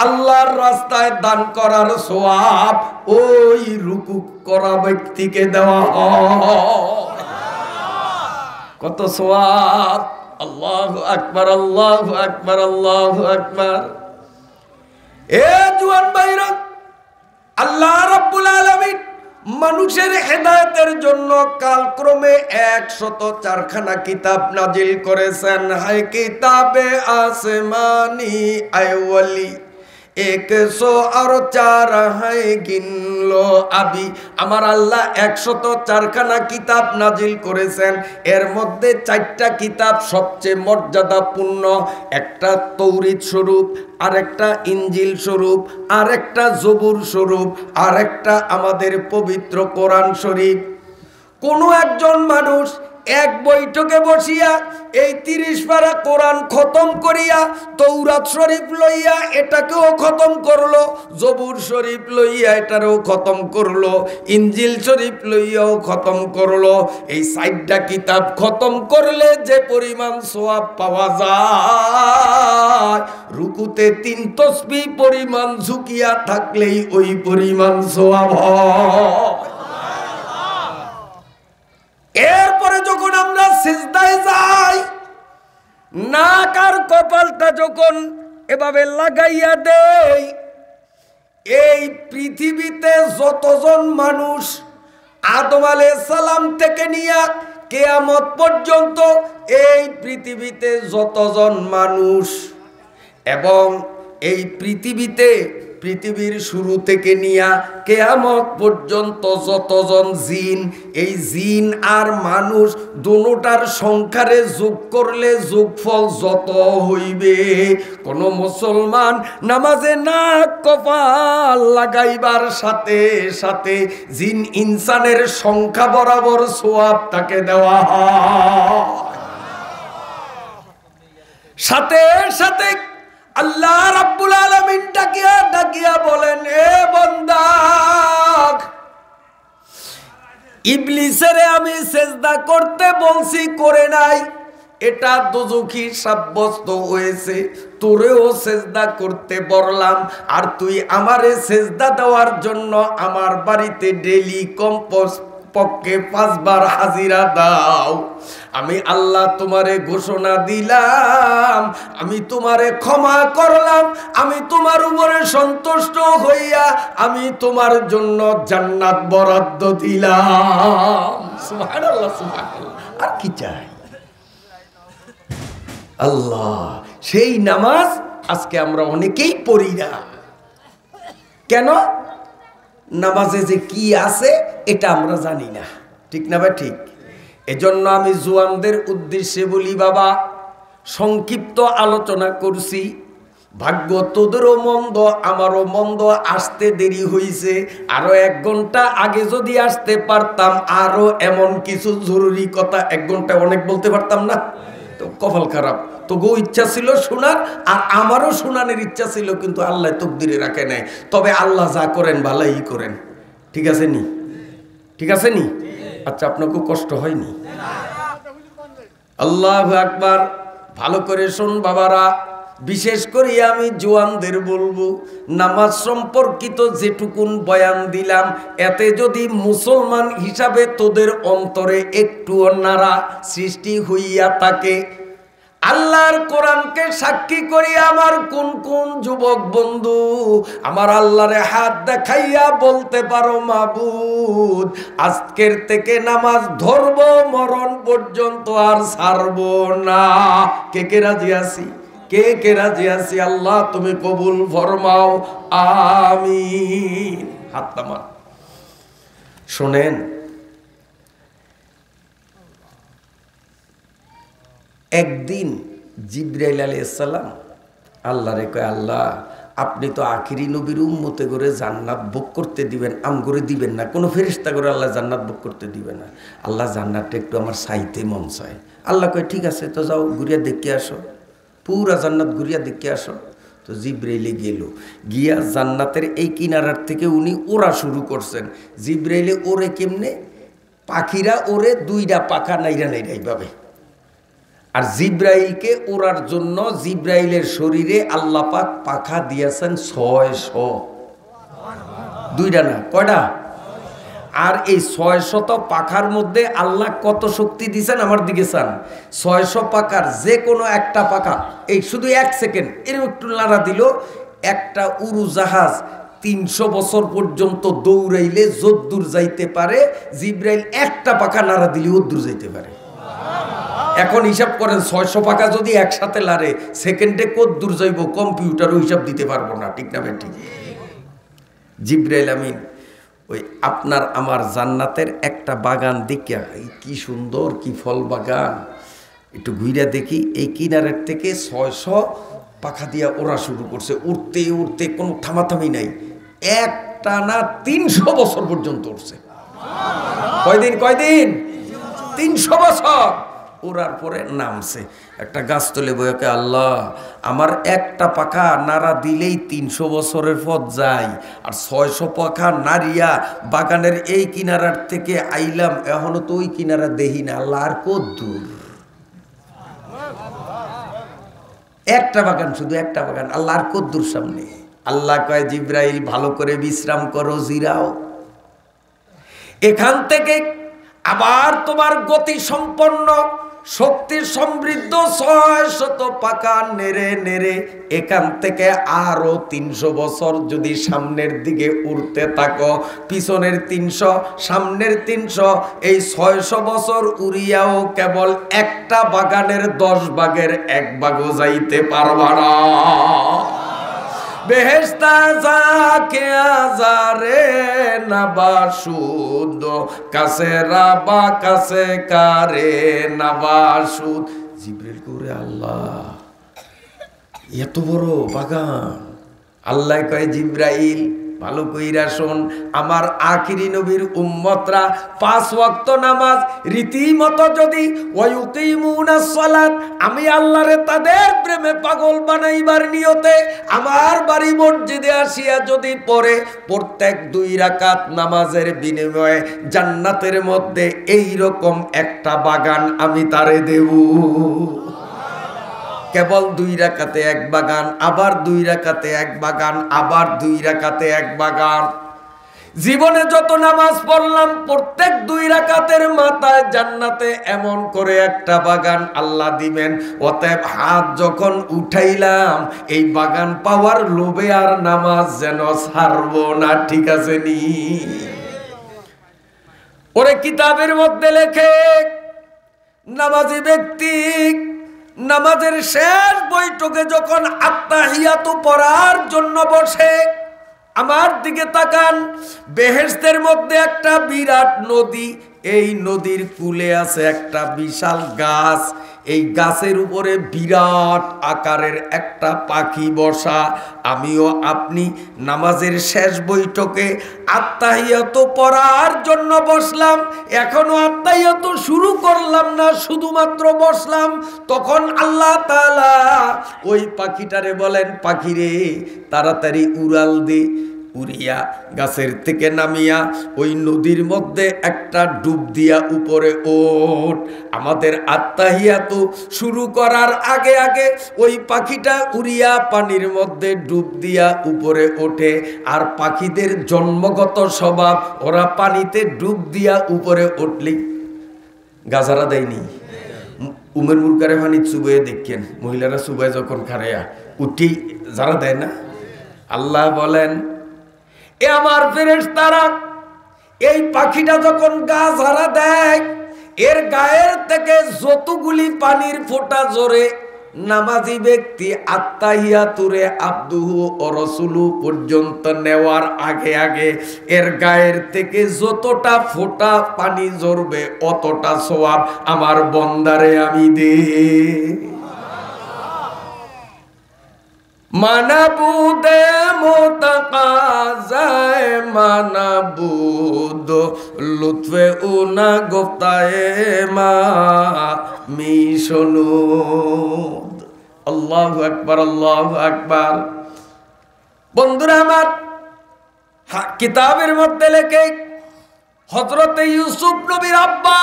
আল্লাহর রাস্তায় দান করার সওয়াব ওই রুকু করা ব্যক্তিকে দেওয়া হয়। কত সওয়াব! আল্লাহু আকবার, আল্লাহু আকবার, আল্লাহু আকবার। এ জওয়ান ভাইরা, আল্লাহ রাব্বুল আলামিন মানুষের হেদায়েতের জন্য কালক্রমে 104 খানা কিতাব নাজিল করেছেন। হায় কিতাবে আসমানি আইওয়ালি 104 হায় গিনলো আবি। আমার আল্লাহ 104 খানা কিতাব নাজিল করেছেন। এর মধ্যে 4টা কিতাব সবচেয়ে মর্যাদাপূর্ণ, একটা তৌরিত স্বরূপ, আরেকটা ইনজিল স্বরূপ, আরেকটা জবুর স্বরূপ, আরেকটা আমাদের পবিত্র কোরআন শরীফ। কোনো একজন মানুষ এক বৈঠকে বসিয়া এই 30 পারা কোরআন খতম করিয়া তৌরাত শরীফ লইয়া এটাকেও খতম করলো, জবুর শরীফ লইয়া এটারও খতম করলো, ইনজিল শরীফ লইয়াও খতম করলো। এই 4টা কিতাব খতম করলে যে পরিমাণ সওয়াব পাওয়া যায়, রুকুতে 3 তাসবিহ পরিমাণ ঝুঁকিয়া থাকলেই ওই পরিমাণ সওয়াব হয়। এরপরে যখন আমরা সিজদায় যাই, নাক আর কপালটা যখন এভাবে লাগাইয়া দেই, এই পৃথিবীতে যতজন মানুষ আদম আলাইহিস সালাম থেকে নিয়ে কিয়ামত পর্যন্ত এই পৃথিবীতে যতজন মানুষ, এবং এই পৃথিবীর শুরু থেকে নিয়া কিয়ামত পর্যন্ত যতজন জিন, এই জিন আর মানুষ দুটোটার সংখ্যারে যোগ করলে যোগফল যত হইবে, কোন মুসলমান নামাজে নাক কপাল লাগাইবার সাথে সাথে জিন ইনসানের সংখ্যা বরাবর সওয়াব তাকে দেওয়া হয়। সাথে সাথে আল্লাহ রাব্বুল আলামিন ডাকিয়া বলেন, এ বান্দা, ইবলিসেরে আমি সেজদা করতে বলছি, করে নাই, এটা দোজখী সাব্যস্ত হয়েছে, তোরেও সেজদা করতে বললাম, আর তুই আমারে সেজদা দেওয়ার জন্য আমার বাড়িতে ডেইলি পক্ষে 5 বার হাজিরা দাও। আমি আল্লাহ তোমারে ঘোষণা দিলাম, আমি তোমারে ক্ষমা করলাম, আমি তোমার উপরে সন্তুষ্ট হইয়া আমি তোমার জন্য জান্নাত বরাদ্দ দিলাম। সুবহানাল্লাহ, সুবহানাল্লাহ। আর কি চাই? আল্লাহ, সেই নামাজ আজকে আমরা অনেকেই পড়ি না। কেন? নামাজে যে কি আছে এটা আমরা জানি না। ঠিক না ভাই? ঠিক। এজন্য আমি জওয়ানদের উদ্দেশ্যে বলি, বাবা, সংক্ষিপ্ত আলোচনা করছি, ভাগ্য তোদেরও মন্দ আমারও মন্দ, আসতে দেরি হইছে, আরো 1 ঘন্টা আগে যদি আসতে পারতাম আরো এমন কিছু জরুরি কথা 1 ঘন্টা অনেক বলতে পারতাম না। তো কপাল খারাপ, তোকেও ইচ্ছা ছিল শোনার, আর আমারও শোনানোর ইচ্ছা ছিল, কিন্তু আল্লাহ তকদিরে রাখে নাই। তবে আল্লাহ যা করেন ভালোই করেন। ঠিক আছে নি? ঠিক আছে নি? আচ্ছা, আপনাকে কষ্ট হয়নি? আল্লাহু আকবার। ভালো করে শোন বাবারা, বিশেষ করে আমি জওয়ানদের বলবো, নামাজ সম্পর্কিত যেটুকুন বয়ান দিলাম, এতে যদি মুসলমান হিসাবে তোদের অন্তরে একটু নাড়া সৃষ্টি হইয়া থাকে, আল্লাহর কোরআনকে সাক্ষী করি, আমার কোন কোন যুবক বন্ধু আমার আল্লাহরে হাত দেখাইয়া বলতে পারো, মাবুদ, আজকের থেকে নামাজ ধরব, মরণ পর্যন্ত আর ছাড়ব না? কে কে রাজি আছি? কে কে রাজি আছি? আল্লাহ তুমি কবুল ফরমাও, আমিন। হাত নামান। শোনেন, একদিন জিবরাইল আলাইহিস সালাম আল্লাহরে কয়, আল্লাহ আপনি তো আখিরি নবীর উম্মতে করে জান্নাত ভোগ করতে দিবেন, আম করে দিবেন না, কোনো ফেরেশতা করে আল্লাহ জান্নাত ভোগ করতে দিবে না। আল্লাহ জান্নাতটা একটু আমার চাইতে মন চায়। আল্লাহ কয় ঠিক আছে, তো যাও ঘুরিয়া দেখে আসো, পুরা জান্নাত ঘুরিয়া দেখে আসো। তো জিবরাইলে গেল, গিয়া জান্নাতের এই কিনারার থেকে উনি ওরা শুরু করছেন। জিবরাইলে ওরে কেমনে, পাখিরা ওরে দুইটা পাখা নাইরা নাইরা এইভাবে, আর জিব্রাইলকে ওড়ার জন্য জিব্রাইলের শরীরে আল্লাহ পাক পাখা দিয়েছেন 600, দুইটা না কয়টা? আর এই 600 পাখার মধ্যে আল্লাহ কত শক্তি দিয়েছেন আমার দিকে চান। 600 পাখার যে কোনো একটা পাখা এই শুধু 1 সেকেন্ড এরকম একটু নাড়া দিল, একটা উড়োজাহাজ 300 বছর পর্যন্ত দৌড়াইলে যদ্দূর যাইতে পারে, জিব্রাইল একটা পাখা নাড়া দিলে ওদ্দূর যাইতে পারে। এখন হিসাব করেন 600 পাখা যদি একসাথে লারে সেকেন্ডে কত দূর যাইব, কম্পিউটারও হিসাব দিতে পারবো না, ঠিক না বেটি? জিবরাইল আমিন ওই আপনার আমার জান্নাতের একটা বাগান দেখিয়া, কি সুন্দর, কি ফল বাগান, একটু ঘুরে দেখি, এই কিনারের থেকে 600 পাখা দিয়া ওরা শুরু করছে, উঠতে উঠতে কোনো থামাথামি নাই, একটা না 300 বছর পর্যন্ত উঠছে। কয়দিন 300 বছর ওরার পরে নামছে। একটা গাছ তলে বইকে, আল্লাহ আমার একটা পাখা নাড়া দিলেই 300 বছরের পথ যায়, আর 600 পাখা নাড়িয়া বাগানের এই কিনারার থেকে আইলাম, এখনো তো ওই কিনারা দেখি না, আল্লাহ আর কত দূর। একটা বাগান, শুধু একটা বাগান, আল্লাহ আর কত দূর সামনে। আল্লাহ কয়, জিব্রাইল ভালো করে বিশ্রাম করো, জিরাও, এখান থেকে আবার তোমার গতি সম্পন্ন শক্তি সমৃদ্ধ 600 পাখা নেড়ে নেড়ে এখান থেকে আরো 300 বছর যদি সামনের দিকে উড়তে থাকো, পিছনের 300 সামনের 300, এই 600 বছর উড়িয়াও কেবল একটা বাগানের 10 ভাগের 1 ভাগও যাইতে পারবা না। বেহেশতা যাকে আজারে নাবাসুদ, কাছে রাবা কাছে কারে নাবাসুদ। জিবরিল করে, আল্লাহ এত বড় বাগান। আল্লাহ কয়, জিব্রাইল ভালো কইরা শোন, আমার আখিরি নবীর উম্মতরা 5 ওয়াক্ত নামাজ রীতিমতো যদি ওয়ায়ুকিমুনাস সালাত, আমি আল্লাহরে তাদের প্রেমে পাগল বানাইবার নিয়তে আমার বাড়ি মসজিদে আসিয়া যদি পড়ে, প্রত্যেক 2 রাকাত নামাজের বিনিময়ে জান্নাতের মধ্যে এই রকম একটা বাগান আমি তারে দেব। কেবল 2 রাকাতে 1 বাগান, আবার 2 রাকাতে 1 বাগান, আবার 2 রাকাতে 1 বাগান। জীবনে যত নামাজ পড়লাম প্রত্যেক 2 রাকাতের মাথায় জান্নাতে এমন করে একটা বাগান আল্লাহ দিবেন। অতএব হাত যখন উঠাইলাম এই বাগান পাওয়ার লোভে আর নামাজ যেন ছাড়বো না, ঠিক আছে নি? ওরে কিতাবের মধ্যে লেখে, নামাজি ব্যক্তি নামাজের শেষ বৈঠকে যখন আত্তাহিয়াত পড়ার জন্য বসে, আমার দিকে তাকান, বেহেশতের মধ্যে একটা বিরাট নদী, এই নদীর কূলে আছে একটা বিশাল গাছ, এই গাছের উপরে বিরাট আকারের একটা পাখি বসা। আমিও আপনি নামাজের শেষ বৈঠকে আত্তাহিয়াত পড়ার জন্য বসলাম, এখনো আত্তাহিয়াত শুরু করলাম না, শুধুমাত্র বসলাম। তখন আল্লাহ তাআলা ওই পাখিটারে বলেন, পাখিরে তাড়াতাড়ি উড়াল দে, উড়িয়া গাছের থেকে নামিয়া ওই নদীর মধ্যে একটা ডুব দিয়া উপরে ওঠ। আমাদের আত্তাহিয়াত শুরু করার আগে আগে ওই পাখিটা উড়িয়া পানির মধ্যে ডুব দিয়া উপরে ওঠে। আর পাখিদের জন্মগত স্বভাব, ওরা পানিতে ডুব দিয়া উপরে উঠলেই গাছারা দেয়নি, উমের মুরকারে পানি চুবয়ে দেখেন, মহিলারা চুবায় যখন খারেয়া উঠি যারা দেয় না। আল্লাহ বলেন, এ আমার ফেরেশতারা, এই পাখিটা যখন গা ঝাড়া দেয়, এর গায়ের থেকে যতগুলি পানির ফোঁটা জোরে নামাজি ব্যক্তি আত্তাহিয়াতুরে আব্দুহু ও রাসূলু পর্যন্ত নেওয়ার আগে আগে এর গায়ের থেকে যতটা ফোঁটা পানি ঝরবে অতটা সওয়াব আমার বন্দারে আমি দে। মানাবুদে মোতাকাজায় মানাবুদ লুৎফে উনা গোফতায়ে মা মিশনুদ। আল্লাহু আকবার, আল্লাহু আকবার। বন্ধুরা আমার, কিতাবের মধ্যে লেখে হযরতে ইউসুফ নবীর আব্বা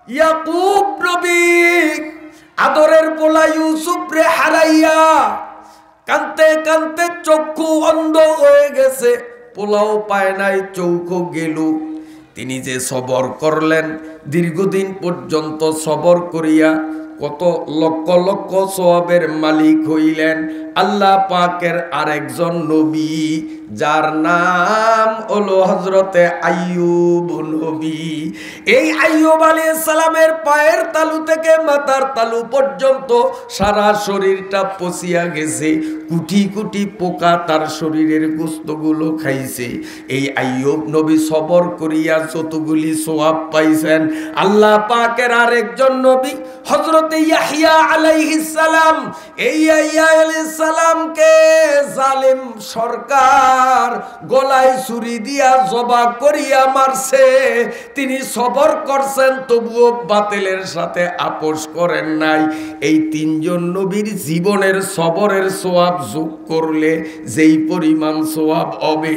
ইয়াকুব নবী আদরের পোলা ইউসুফ রে হারাইয়া কানতে কানতে চক্ষু অন্ধ হয়ে গেছে, পোলাও পায় নাই, চৌখো গেল। তিনি যে সবর করলেন, দীর্ঘদিন পর্যন্ত সবর করিয়া কত লক্ষ লক্ষ সওয়াবের মালিক হইলেন। আল্লাহ পাকের আরেকজন নবী যার নাম হলো হযরতে আইয়ুব নবী। এই আইয়ুব আলাইহিস সালামের পায়ের তালু থেকে মাথার তালু পর্যন্ত সারা শরীরটা পচিয়া গেছে, কুটি কুটি পোকা তার শরীরের গোশতগুলো খাইছে। এই আইয়ুব নবী সবর করিয়া যতগুলি সওয়াব পাইছেন, আল্লাহ পাকের আরেকজন নবী হযরতে ইয়াহইয়া আলাইহিস সালাম, এই ইয়াহইয়া আলাইহিস সালামকে জালিম সরকার গলায় ছুরি দিয়া জবাই করিয়া মারছে। তিনি সবর করছেন, তবুও বাতিলের সাথে আপোষ করেন নাই। এই তিনজন নবীর জীবনের সবরের সওয়াব যোগ করলে যেই পরিমাণ সওয়াব হবে,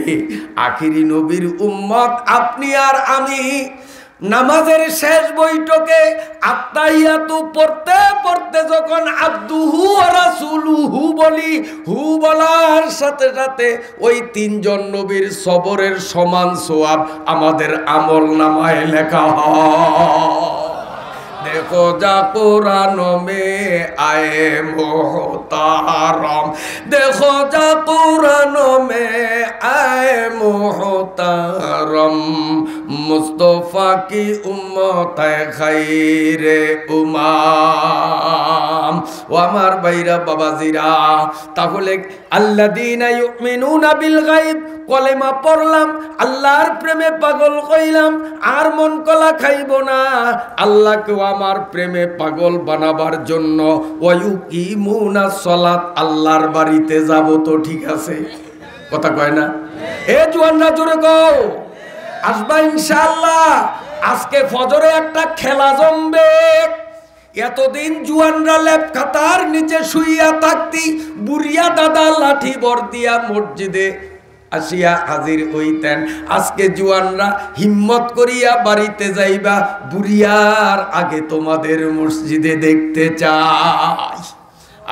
আখিরি নবীর উম্মত আপনি আর আমি নামাজের শেষ বৈঠকে আত্তাহিয়াতু পড়তে পড়তে যখন আব্দুহু ওয়া রাসূলুহু বলি, হু বলার সাথে সাথে ওই তিনজন নবীর সবরের সমান সওয়াব আমাদের আমল নামায় লেখা হয়। देखो जा कुरान में आए मोहतारम, देखो जा कुरान में आए मोहतारम, मुस्तफा की उम्मत है खैरे उमाम। ও আমার ভাইরা বাবাজিরা, তাহলে আল্লাযীনা ইউমিনুনা বিল গায়ব, কলেমা পড়লাম, আল্লাহর প্রেমে পাগল হইলাম, আর মন কলা খাইব না। আল্লাহকে আমার প্রেমে পাগল বানাবার জন্য ওয়ায়ুকিমুনাস সালাত, আল্লাহর বাড়িতে যাব তো ঠিক আছে, কথা কয় না? এ জওয়ানরা জোরে কও, আসবা ইনশাআল্লাহ। আজকে ফজরে একটা খেলা জমবে। এতদিন জুয়ানরা লেপ খাতার নিচে শুইয়া থাকতি, বুড়িয়া দাদা লাঠি বর দিয়া মসজিদে আসিয়া হাজির হইতেন। আজকে জুয়ানরা হিম্মত করিয়া বাড়িতে যাইবা, বুড়িয়ার আগে তোমাদের মসজিদে দেখতে চাই।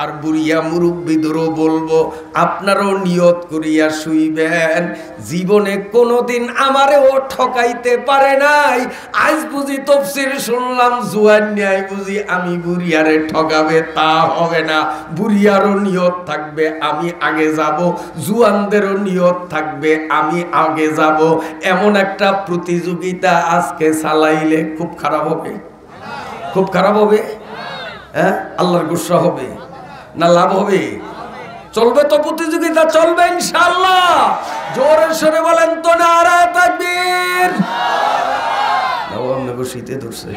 আর বুড়িয়া মুরব্বীদেরও বলবো, আপনারাও নিয়ত করিয়া শুইবেন, জীবনে কোনোদিন আমারেও ঠকাইতে পারে নাই। আজ বুঝি তাফসীর শুনলাম, জুয়ান ন্যায় বুঝি আমি বুড়িয়ারে ঠকাবে, তা হবে না। বুড়িয়ারও নিয়ত থাকবে আমি আগে যাব, জুয়ানদেরও নিয়ত থাকবে আমি আগে যাব। এমন একটা প্রতিযোগিতা আজকে চালাইলে খুব খারাপ হবে, খুব খারাপ হবে। হ্যাঁ, আল্লাহর গুসা হবে না লাভ হবে? চলবে তো প্রতিযোগিতা, চলবে ইনশাআল্লাহ। জোরে সরে বলেন তো নারা তাকবীর। শীতে ধরছে।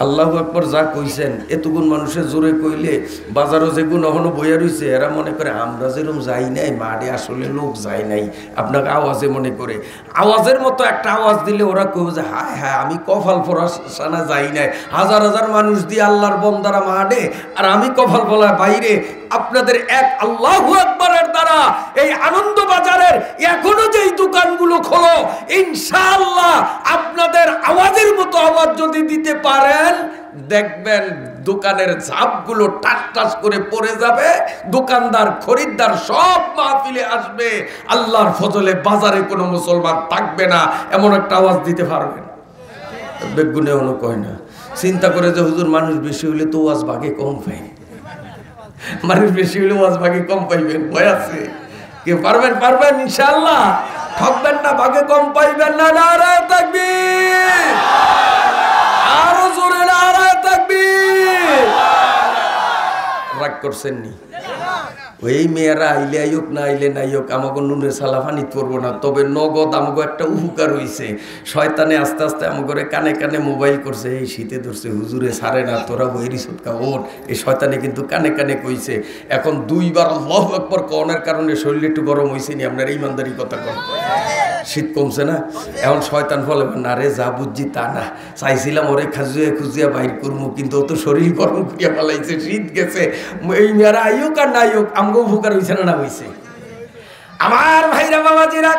আল্লাহু আকবার। যা কইছেন এতগুণ মানুষের জোরে কইলে বাজারও যেগুণ এখনো বইয়া রইছে, এরা মনে করে আমরা যেরকম যাই নাই মাঠে, আসলে লোক যায় নাই। আপনাকে আওয়াজে মনে করে, আওয়াজের মতো একটা আওয়াজ দিলে ওরা কইবে যে হায় হায় আমি কপাল পরা সানা যাই নাই। হাজার হাজার মানুষ দিয়ে আল্লাহর বন্দারা মাঠে, আর আমি কপাল পরা বাইরে। আপনাদের এক আল্লাহু আকবারের দ্বারা এই আনন্দ বাজারের এখনো যেই দোকানগুলো খোলো, ইনশাআল্লাহ আপনাদের আওয়াজের মতো আওয়াজ যদি দিতে পারেন, দেখবেন দোকানের ঝাপগুলো টাস টাস করে পড়ে যাবে, দোকানদার খরিদ্দার সব মাহফিলে আসবে। আল্লাহর ফজলে বাজারে কোনো মুসলমান থাকবে না, এমন একটা আওয়াজ দিতে পারবেন। বেগুনে অন্য কয় না, চিন্তা করে যে হুজুর মানুষ বেশি হইলে তো ওয়াজ ভাগে কম পাই, মানুষ বেশি হইলে ওয়াজ ভাগে কম পাইবেন, ভয় আছে। কে পারবেন? পারবেন ইনশাআল্লাহ, ঠকবেন না, ভাগে কম পাইবেন না। নারায়ে তাকবীর, আরো জোরে নারায়ে তাকবীর। রাগ করছেন নি? ওই মেয়েরা আইলে আইক না আইলে নাই হোক আমাকে নুনের সালা ফানি করবো না, তবে নগদ আমাকে একটা উপকার হইছে। শয়তানে আস্তে আস্তে আমাকে কানে কানে মোবাইল করছে, এই শীতে ধরছে হুজুরে সারে না, তোরা বইরি সুৎকা ওঠ। এই শয়তানে কিন্তু কানে কানে কইছে। এখন 2 বার আল্লাহু আকবার কওয়ার কারণে শরীর একটু গরম হইছে নি? আপনার ইমানদারি কথা কন, শীত কমছে না? এখন শয়তান বলে না রে, যা বুঝছি তা না, চাইছিলাম ওরে খাজুয়া খুঁজিয়া বাইর করবো, কিন্তু ও তো শরীর গরম করিয়া পালাইছে, শীত গেছে। এই মেয়েরা আইক আর নাই হোক আমগো উপকার হইছে না? না হইছে? আমার ভাইরা বাবাজিরা,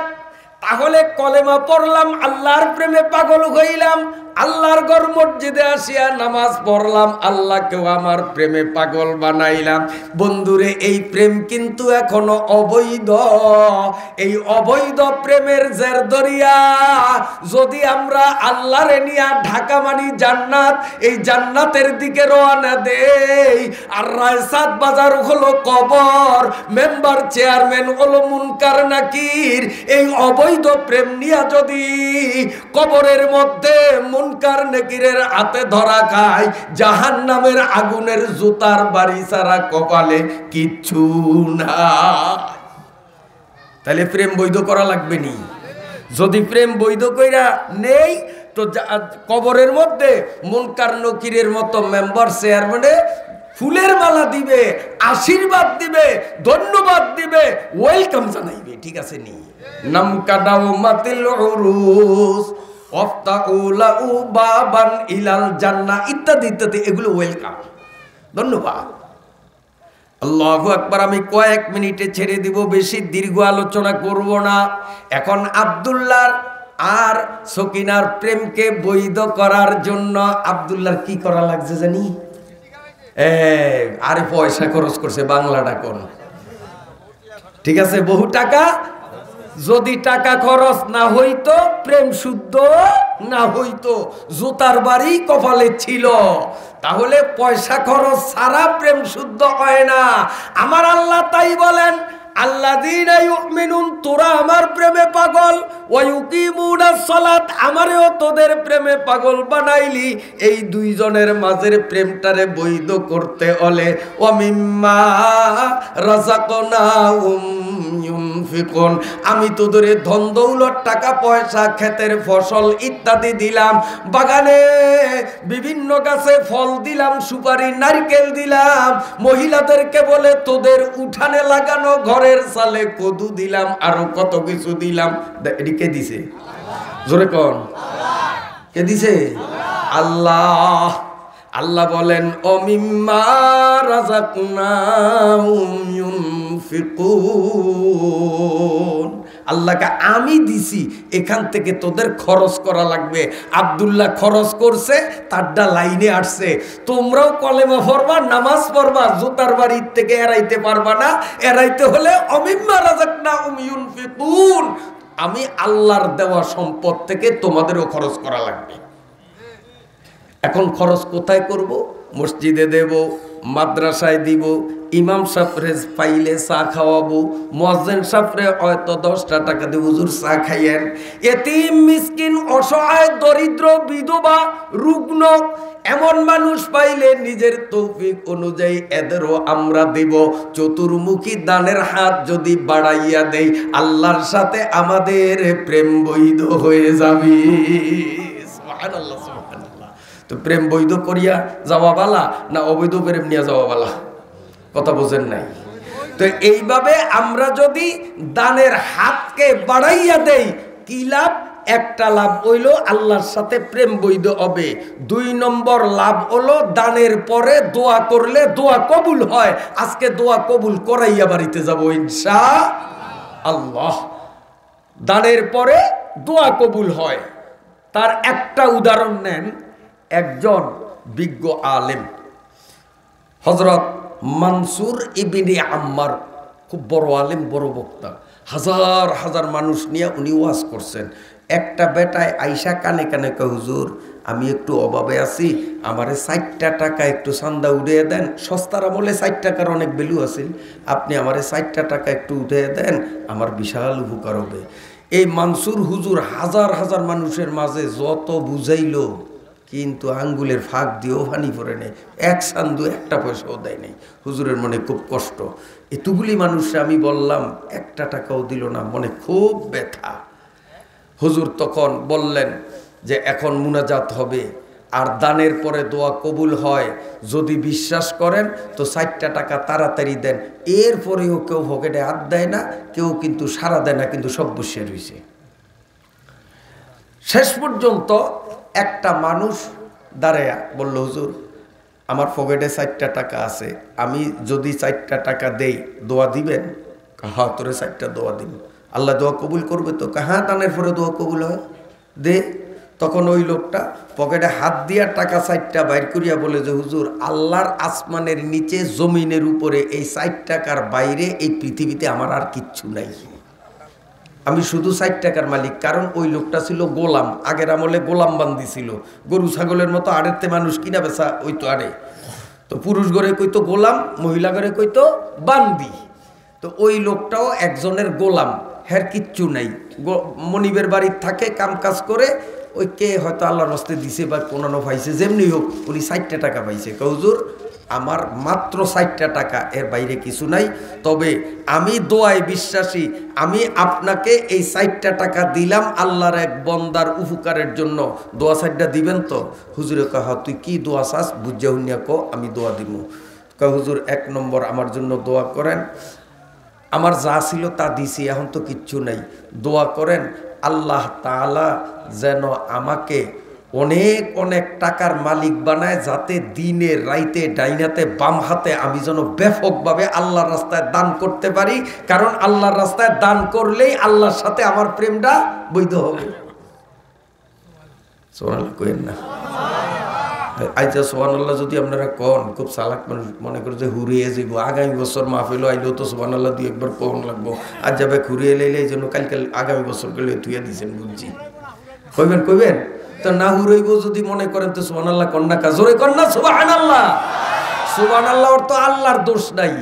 তাহলে কলেমা পড়লাম, আল্লাহর প্রেমে পাগল হইলাম, আল্লাহর ঘর মসজিদে আসিয়া নামাজ পড়লাম, আল্লাহকেও আমার প্রেমে পাগল বানাইলাম। বন্ধুরে, এই প্রেম কিন্তু এখনো অবৈধ। এই অবৈধ প্রেমের জের দরিয়া যদি আমরা আল্লাহরে নিয়া ঢাকা মানি জান্নাত, এই জান্নাতের দিকে রওনা দেই, আর রায়সাত বাজার হলো কবর, মেম্বার চেয়ারম্যান হলো মুনকার নাকির। এই অবৈধ প্রেম নিয়া যদি কবরের মধ্যে মুনকার নাকিরের হাতে ধরা খায়, জাহান্নামের আগুনের জুতার বাড়ি ছাড়া কপালে কিচ্ছু না। তাহলে প্রেম বৈধ করা লাগবে নি? যদি প্রেম বৈধ কইরা নেই তো কবরের মধ্যে মুনকার নাকিরের মতো মেম্বার চেয়ারম্যানে ফুলের মালা দিবে, আশীর্বাদ দিবে, ধন্যবাদ দিবে, ওয়েলকাম জানাইবে। ঠিক আছে নি? নাম কাদাও মাতিল উরুস ওয়াফতাউলাউ বাবান ইলাল জান্নাহ ইত্যাদি ইত্যাদি, এগুলো ওয়েলকাম, ধন্যবাদ। আল্লাহু আকবার। আমি কয়েক মিনিটে ছেড়ে দিব, বেশি দীর্ঘ আলোচনা করব না। এখন আব্দুল্লাহর আর সকিনার প্রেমকে বৈধ করার জন্য আব্দুল্লাহর কি করা লাগছে জানি? আরে পয়সা খরচ করছে, বাংলাটা কোন? ঠিক আছে, বহু টাকা। যদি টাকা খরচ না হইতো, প্রেম শুদ্ধ না হইতো, জুতার বাড়ি কপালে ছিল, তাহলে পয়সা খরচ ছাড়া প্রেম শুদ্ধ হয় না। আমার আল্লাহ তাই বলেন, আল্লাযীনা ইউমিনুন, তোরা আমার প্রেমে পাগল, ওয়া ইউকিমুনাস সালাত, আমারেও তোদের প্রেমে পাগল বানাইলি। এই দুইজনের মাঝের প্রেমটারে বৈধ করতে হলে ওয়া মিম্মা রাযাকনাহুম ইউনফিকুন, আমি তোদের ধন দৌলত, টাকা পয়সা, ক্ষেতের ফসল ইত্যাদি দিলাম, বাগানে বিভিন্ন গাছে ফল দিলাম, সুপারি নারকেল দিলাম, মহিলাদেরকে বলে তোদের উঠানে লাগানো ঘরের সালে কদু দিলাম, আরো কত কিছু দিলাম। কে দিছে? জোরে কোন? কে দিছে? আল্লাহ। আল্লাহ বলেন অমিম্মা রাযাকনাহুম ইউনফিকুন, আল্লাহকে আমি দিছি, এখান থেকে তোদের খরচ করা লাগবে। আব্দুল্লাহ খরচ করছে, তারটা লাইনে আসছে। তোমরাও কলেমা পড়বা, নামাজ পড়বা, জুতার বাড়ির থেকে এড়াইতে পারবা না। এড়াইতে হলে অমিম্মা রাযাকনাহুম ইউনফিকুন, আমি আল্লাহর দেওয়া সম্পদ থেকে তোমাদেরও খরচ করা লাগবে। এখন খরচ কোথায় করব? মসজিদে দেব, মাদ্রাসায় দিব, ইমাম সাহেবরে পাইলে চা খাওয়াবো, মুয়াজ্জিন সাহেবরে হয়তো 10টা টাকা দিয়ে হুজুর চা খাইয়েন। এতিম, মিসকিন, অসহায়, দরিদ্র, বিধবা, রুগ্ন এমন মানুষ পাইলে নিজের তৌফিক অনুযায়ী এদেরও আমরা দেব। চতুর্মুখী দানের হাত যদি বাড়াইয়া দেই, আল্লাহর সাথে আমাদের প্রেম বৈধ হয়ে যাবে। সুবহানাল্লাহ, সুবহানাল্লাহ। তো প্রেম বৈধ করিয়া যাওয়া বালা না অবৈধ প্রেম নিয়ে যাওয়া বালা? কথা বোঝেন নাই? তো এইভাবে আমরা যদি দানের হাতকে বাড়াইয়া দেই, কি লাভ? একটা লাভ হইল আল্লাহর সাথে প্রেম বৈধ হবে। 2 নম্বর লাভ হলো দানের পরে দোয়া করলে দোয়া কবুল হয়। আজকে দোয়া কবুল করাইয়া বাড়িতে যাব ইনশাআল্লাহ। দানের পরে দোয়া কবুল হয়। তার একটা উদাহরণ নেন। একজন বিজ্ঞ আলেম হযরত মানসুর ইবনে আম্মার, খুব বড় আলেম, বড় বক্তা, হাজার হাজার মানুষ নিয়ে উনি ওয়াজ করছেন। একটা বেটায় আইসা কানে কানে কয়, হুজুর আমি একটু অভাবে আছি, আমারে 60 টাকা একটু চান্দা উঠিয়ে দেন। সস্তার আমলে 60 টাকার অনেক ভ্যালু আছে, আপনি আমারে 60 টাকা একটু উঠিয়ে দেন, আমার বিশাল উপকার হবে। এই মানসুর হুজুর হাজার হাজার মানুষের মাঝে যত বুঝাইল কিন্তু আঙ্গুলের ফাঁক দিয়েও পানি পড়ে নেই, এক সান্দু একটা পয়সাও দেয় নেই। হুজুরের মনে খুব কষ্ট। এতগুলি মানুষরা আমি বললাম, একটা টাকাও দিল না, মনে খুব ব্যথা। হুজুর তখন বললেন যে এখন মুনাজাত হবে, আর দানের পরে দোয়া কবুল হয়, যদি বিশ্বাস করেন তো 4টা টাকা তাড়াতাড়ি দেন। এরপরেও কেউ পকেটে হাত দেয় না, কেউ কিন্তু সাড়া দেয় না, কিন্তু সব বসে রয়েছে। শেষ পর্যন্ত একটা মানুষ দাঁড়ায়া বলল, হুজুর আমার পকেটে 4টা টাকা আছে, আমি যদি 4টা টাকা দেই দোয়া দিবেন? হ্যাঁ, তোরে 4টা দোয়া দিব। আল্লাহ দোয়া কবুল করবে তো? হ্যাঁ, দানের পরে দোয়া কবুল হয়, দে। তখন ওই লোকটা পকেটে হাত দিয়া টাকা 4টা বাইর করিয়া বলে যে, হুজুর আল্লাহর আসমানের নিচে জমিনের উপরে এই 4 টাকার বাইরে এই পৃথিবীতে আমার আর কিচ্ছু নাই, আমি শুধু 4 টাকার মালিক। কারণ ওই লোকটা ছিল গোলাম, আগের আমলে গোলাম বান্দি ছিল, গরু ছাগলের মতো আড়েতে মানুষ কিনা বেচা ওই তো আড়ে। তো পুরুষ ঘরে কইতো গোলাম, মহিলা ঘরে কইতো বান্দি। তো ওই লোকটাও একজনের গোলাম, হের কিচ্ছু নাই, মনিবের বাড়ির থাকে, কাম কাজ করে, ওই কে হয়তো আল্লাহর রাস্তে দিছে বা কোনানো পাইছে, যেমনি হোক উনি 4টা টাকা পাইছে। হুজুর আমার মাত্র 4টা টাকা, এর বাইরে কিছু নাই, তবে আমি দোয়ায় বিশ্বাসী, আমি আপনাকে এই 4টা টাকা দিলাম আল্লাহর এক বন্দার উপকারের জন্য, দোয়া 4টা দিবেন তো? হুজুরে কহ, তুই কি দোয়া চাস বুঝা হুনিয়া কো, আমি দোয়া দিব। হুজুর 1 নম্বর আমার জন্য দোয়া করেন, আমার যা ছিল তা দিছি, এখন তো কিচ্ছু নাই, দোয়া করেন আল্লাহ তাআলা যেন আমাকে অনেক অনেক টাকার মালিক বানায়, যাতে দিনে রাইতে ডাইনাতে বাম হাতে আমি যেন ব্যাপকভাবে আল্লাহর রাস্তায় দান করতে পারি, কারণ আল্লাহর রাস্তায় দান করলেই আল্লাহর সাথে আমার প্রেমটা বৈধ হবে। সুবহানাল্লাহ কইেন না? আচ্ছা সুবহানাল্লাহ যদি আপনারা কন, খুব চালাক মানুষ মনে করে যে হুরিয়ে যাইব, আগামী বছর মাহফিল আইলেও তো সুবহানাল্লাহ 2 একবার কন লাগবো, আজ যাবে ঘুরিয়ে লাইলে এই জন্য কালকে আগামী বছর গেলে তুইয়া দিয়েছেন, বুঝছি। কইবেন তো না, হুরইব যদি মনে করেন তো সুবহানাল্লাহ কন্যা কাজরে কন্যা সুবহানাল্লাহ। সুবহানাল্লাহ ওর তো আল্লাহর দোষ নাই।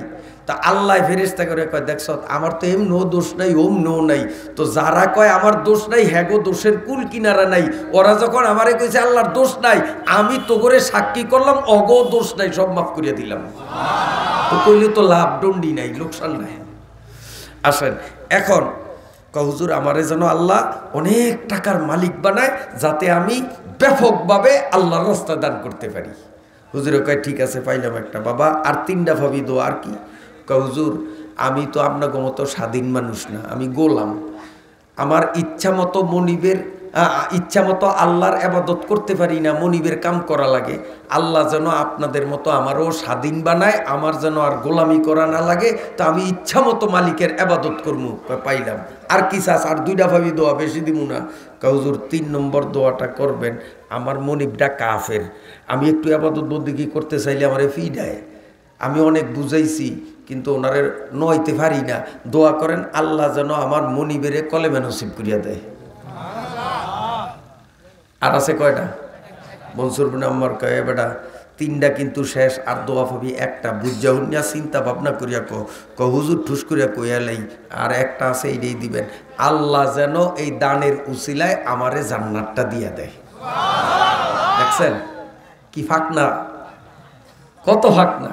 তা আল্লাহ ফেরেশতা করে কয়, দেখছ আমার তো এমনো দোষ নাই, ওমনো নাই, তো যারা কয় আমার দোষ নাই, হ্যাগো দোষের কুল কিনারা নাই, ওরা যখন আমারে কইছে আল্লাহর দোষ নাই, আমি তো করে সাক্ষী করলাম অগো দোষ নাই, সব মাফ করিয়া দিলাম। তো কইলে তো লাভ দণ্ডি নাই, লোকসান নাই। আসেন এখন হুজুর আমারে যেন আল্লাহ অনেক টাকার মালিক বানায়, যাতে আমি ব্যাপকভাবে আল্লাহর রাস্তায় দান করতে পারি। হুজুরে কয় ঠিক আছে, পাইলাম একটা। বাবা আর 3টা ভাবি দো, আর কি? হুজুর আমি তো আপনাকে মতো স্বাধীন মানুষ না, আমি গোলাম, আমার ইচ্ছা মতো মনিবের ইচ্ছা মতো আল্লাহর ইবাদত করতে পারি না, মনিবের কাম করা লাগে। আল্লাহ যেন আপনাদের মতো আমারও স্বাধীন বানায়, আমার যেন আর গোলামি করা না লাগে, তো আমি ইচ্ছা মতো মালিকের ইবাদত করবো। পাইলাম। আর কি চাস? আর 2টা ভাবি দোয়া, বেশি দিব না। হুজুর 3 নম্বর দোয়াটা করবেন, আমার মনিবটা কাফের, আমি একটু ইবাদত বন্দেগী করতে চাইলে আমারে ফি দেয়, আমি অনেক বুঝাইছি কিন্তু ওনারে নইতে পারি না, দোয়া করেন আল্লাহ যেন আমার মনিবেরে কলেমা নসিব করিয়া দেয়। আর আছে কয়টা? মনসুর বিন আম্মার কয়, বেটা 3টা কিন্তু শেষ, আর দোয়া পাবি একটা, বুঝা হুনিয়া চিন্তা ভাবনা করিয়া হুজুর ঠুস করিয়া কইয়ালাই, আর একটা আছে, এইটাই দিবেন, আল্লাহ যেন এই দানের উসিলায় আমারে জান্নাতটা দিয়া দেয়। দেখছেন কি ফাঁক না, কত ফাঁক না।